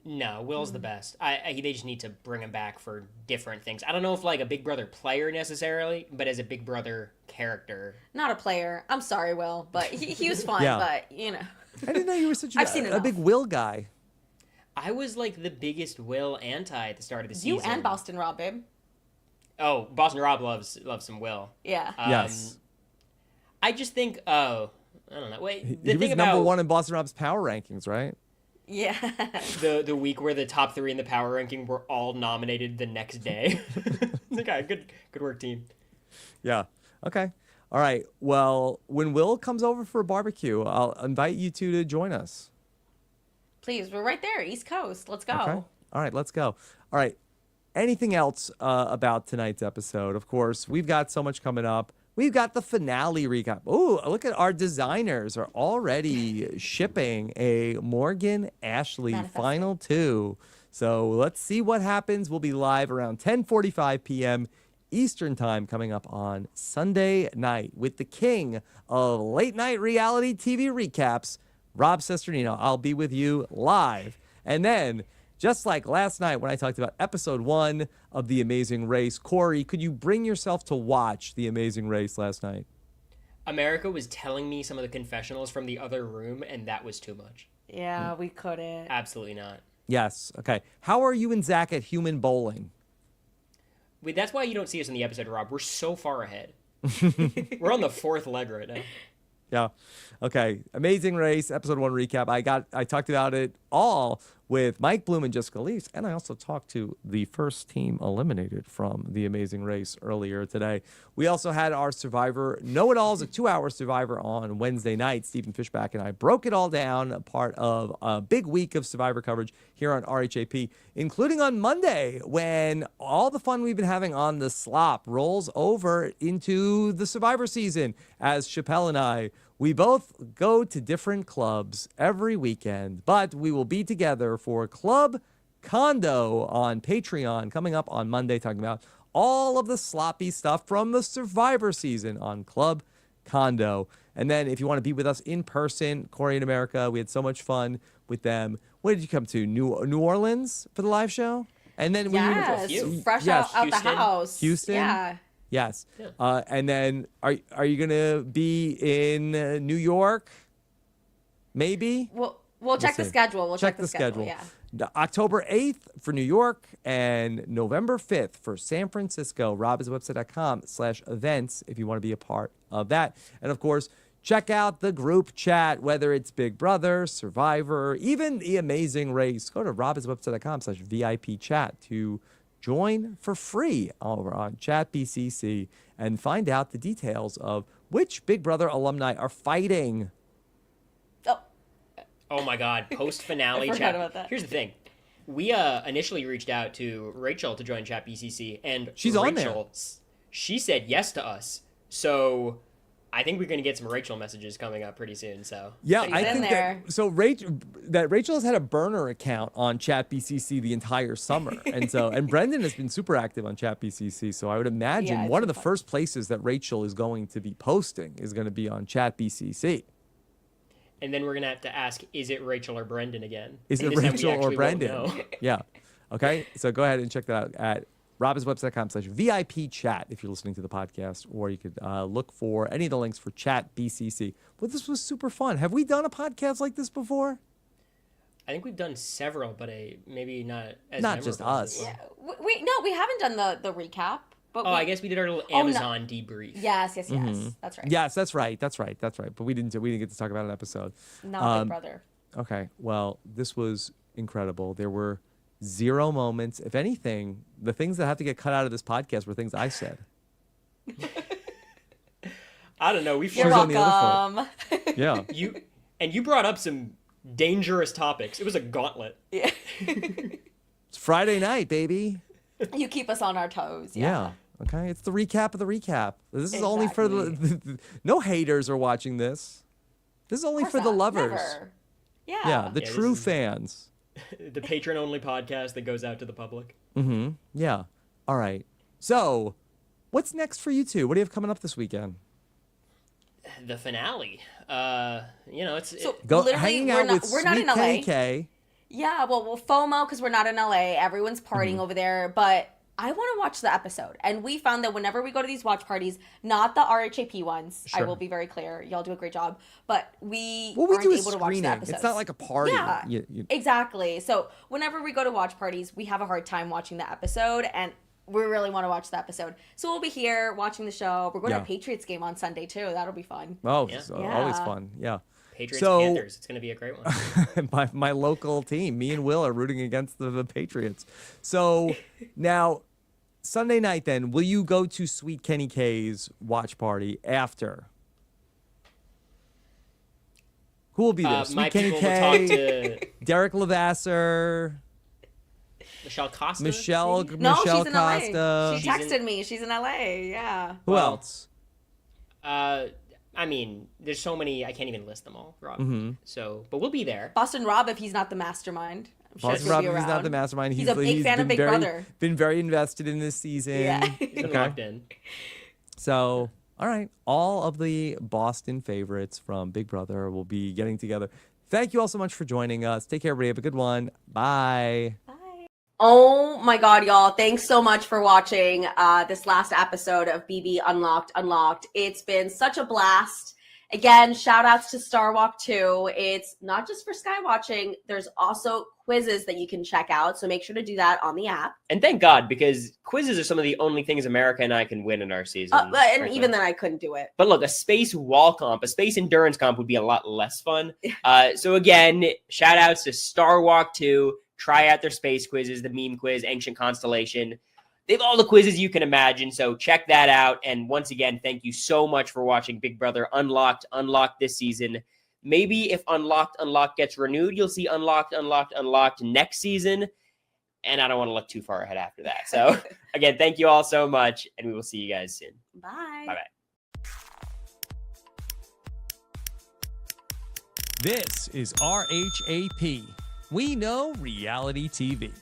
No, Will's the best. They just need to bring him back for different things. I don't know if a Big Brother player necessarily, but as a Big Brother character. Not a player. I'm sorry, Will, but he was fun. But I didn't know you were such a big Will guy. I was the biggest Will anti at the start of the season. You and Boston Rob, babe. Oh, Boston Rob loves some Will. Yeah. Yes. I just think. I don't know. Wait, he was number 1 in Boston Rob's power rankings, right? Yeah. The week where the top 3 in the power ranking were all nominated the next day. Okay, good work, team. Yeah. Okay. All right. Well, when Will comes over for a barbecue, I'll invite you 2 to join us. Please, we're right there, East Coast. Let's go. Okay. All right, let's go. All right. Anything else about tonight's episode? Of course, we've got so much coming up. We've got the finale recap. Oh, look at our designers are already shipping a Morgan Ashley final 2. So let's see what happens. We'll be live around 10:45 p.m. Eastern time coming up on Sunday night with the king of late night reality TV recaps, Rob Cesternino. I'll be with you live. And then, just like last night when I talked about episode 1 of The Amazing Race, Cory, could you bring yourself to watch The Amazing Race last night? America was telling me some of the confessionals from the other room, and that was too much. Yeah, we couldn't. Absolutely not. Yes. Okay. How are you and Zach at human bowling? Wait, that's why you don't see us in the episode, Rob. We're so far ahead. We're on the 4th leg right now. Yeah. Okay. Amazing Race, episode 1 recap. I talked about it all with Mike Bloom and Jessica Leafs, and I also talked to the first team eliminated from The Amazing Race earlier today. We also had our Survivor Know-It-Alls, a 2-hour Survivor on Wednesday night. Stephen Fishback and I broke it all down, part of a big week of Survivor coverage here on RHAP, including on Monday when all the fun we've been having on the slop rolls over into the Survivor season as Chappelle and I We both go to different clubs every weekend, but we will be together for Club Condo on Patreon coming up on Monday, talking about all of the sloppy stuff from the Survivor season on Club Condo. And then if you want to be with us in person, Cory in America, we had so much fun with them. Where did you come to? New Orleans for the live show? And then fresh out the house. Houston? Yeah. Yes. And then are you going to be in New York? Maybe? We'll check the schedule. We'll check the schedule. Yeah. October 8th for New York and November 5th for San Francisco. robhasawebsite.com/events if you want to be a part of that. And of course, check out the group chat, whether it's Big Brother, Survivor, even The Amazing Race. Go to robhasawebsite.com/VIP chat to join for free over on Chat BCC and find out the details of which Big Brother alumni are fighting. Oh my God, post-finale I chat. forgot about that. Here's the thing. We initially reached out to Rachel to join Chat BCC, and she's on there. She said yes to us. So I think we're going to get some Rachel messages coming up pretty soon. So yeah, I think that Rachel has had a burner account on Chat BCC the entire summer, and Brendan has been super active on Chat BCC. So I would imagine one of the first places that Rachel is going to be posting is going to be on Chat BCC. And then we're going to have to ask, is it Rachel or Brendan again? Is it Rachel or Brendan? Yeah. Okay. So go ahead and check that out at robhasawebsite.com/VIP chat if you're listening to the podcast, or you could look for any of the links for Chat BCC. Well, this was super fun. Have we done a podcast like this before? I think we've done several, but maybe not as not just us. Yeah. We haven't done the recap. But I guess we did our little Amazon debrief. Yes. Mm-hmm. That's right. Yes, that's right. But we didn't get to talk about an episode. Not Big Brother. Okay. Well, this was incredible. There were 0 moments. If anything, the things that have to get cut out of this podcast were things I said. I don't know. You're welcome. Yeah. You brought up some dangerous topics. It was a gauntlet. Yeah. It's Friday night, baby. You keep us on our toes. Yeah. Okay. It's the recap of the recap. This is only for the no haters are watching this. This is only for the lovers. Never. Yeah. Yeah. The true fans. The patron-only podcast that goes out to the public. Mm-hmm. Yeah. All right. So, what's next for you two? What do you have coming up this weekend? The finale. It's hanging out with we're not in LA. KK. Yeah, well, FOMO because we're not in LA. Everyone's partying over there, but I want to watch the episode. And we found that whenever we go to these watch parties, not the RHAP ones, I will be very clear. Y'all do a great job. But we aren't do able to watch the episodes. It's not like a party. Yeah, exactly. So whenever we go to watch parties, we have a hard time watching the episode, and we really want to watch the episode. So we'll be here watching the show. We're going to a Patriots game on Sunday, too. That'll be fun. Oh, always fun. Yeah. Panthers. It's going to be a great one. my local team, me and Will are rooting against the Patriots. So now, Sunday night then, will you go to Sweet Kenny K's watch party after? Who will be there? Sweet Kenny K, Derek Levasseur, Michelle Costa. Michelle she's Costa. in LA. She texted me. She's in LA. Yeah. Who else? I mean, there's so many, I can't even list them all, Rob. Mm-hmm. So, but we'll be there. Boston Rob, if he's not the mastermind. Boston Rob, if he's not the mastermind. He's a big fan of Big Brother. Been very invested in this season. Yeah. He's been locked in. So, all right. All of the Boston favorites from Big Brother will be getting together. Thank you all so much for joining us. Take care, everybody. Have a good one. Bye. Oh my God, y'all. Thanks so much for watching this last episode of BB Unlocked. It's been such a blast. Again, shout outs to Starwalk 2. It's not just for sky watching. There's also quizzes that you can check out. So make sure to do that on the app. And thank God, because quizzes are some of the only things America and I can win in our season. And even then I couldn't do it. But look, a space wall comp, a space endurance comp would be a lot less fun. So again, shout outs to Starwalk 2. Try out their space quizzes, the meme quiz, ancient constellation. They have all the quizzes you can imagine, so check that out. And once again, thank you so much for watching Big Brother Unlocked this season. Maybe if Unlocked gets renewed, you'll see Unlocked next season. And I don't want to look too far ahead after that. So again, thank you all so much, and we will see you guys soon. Bye. Bye-bye. This is RHAP. We know reality TV.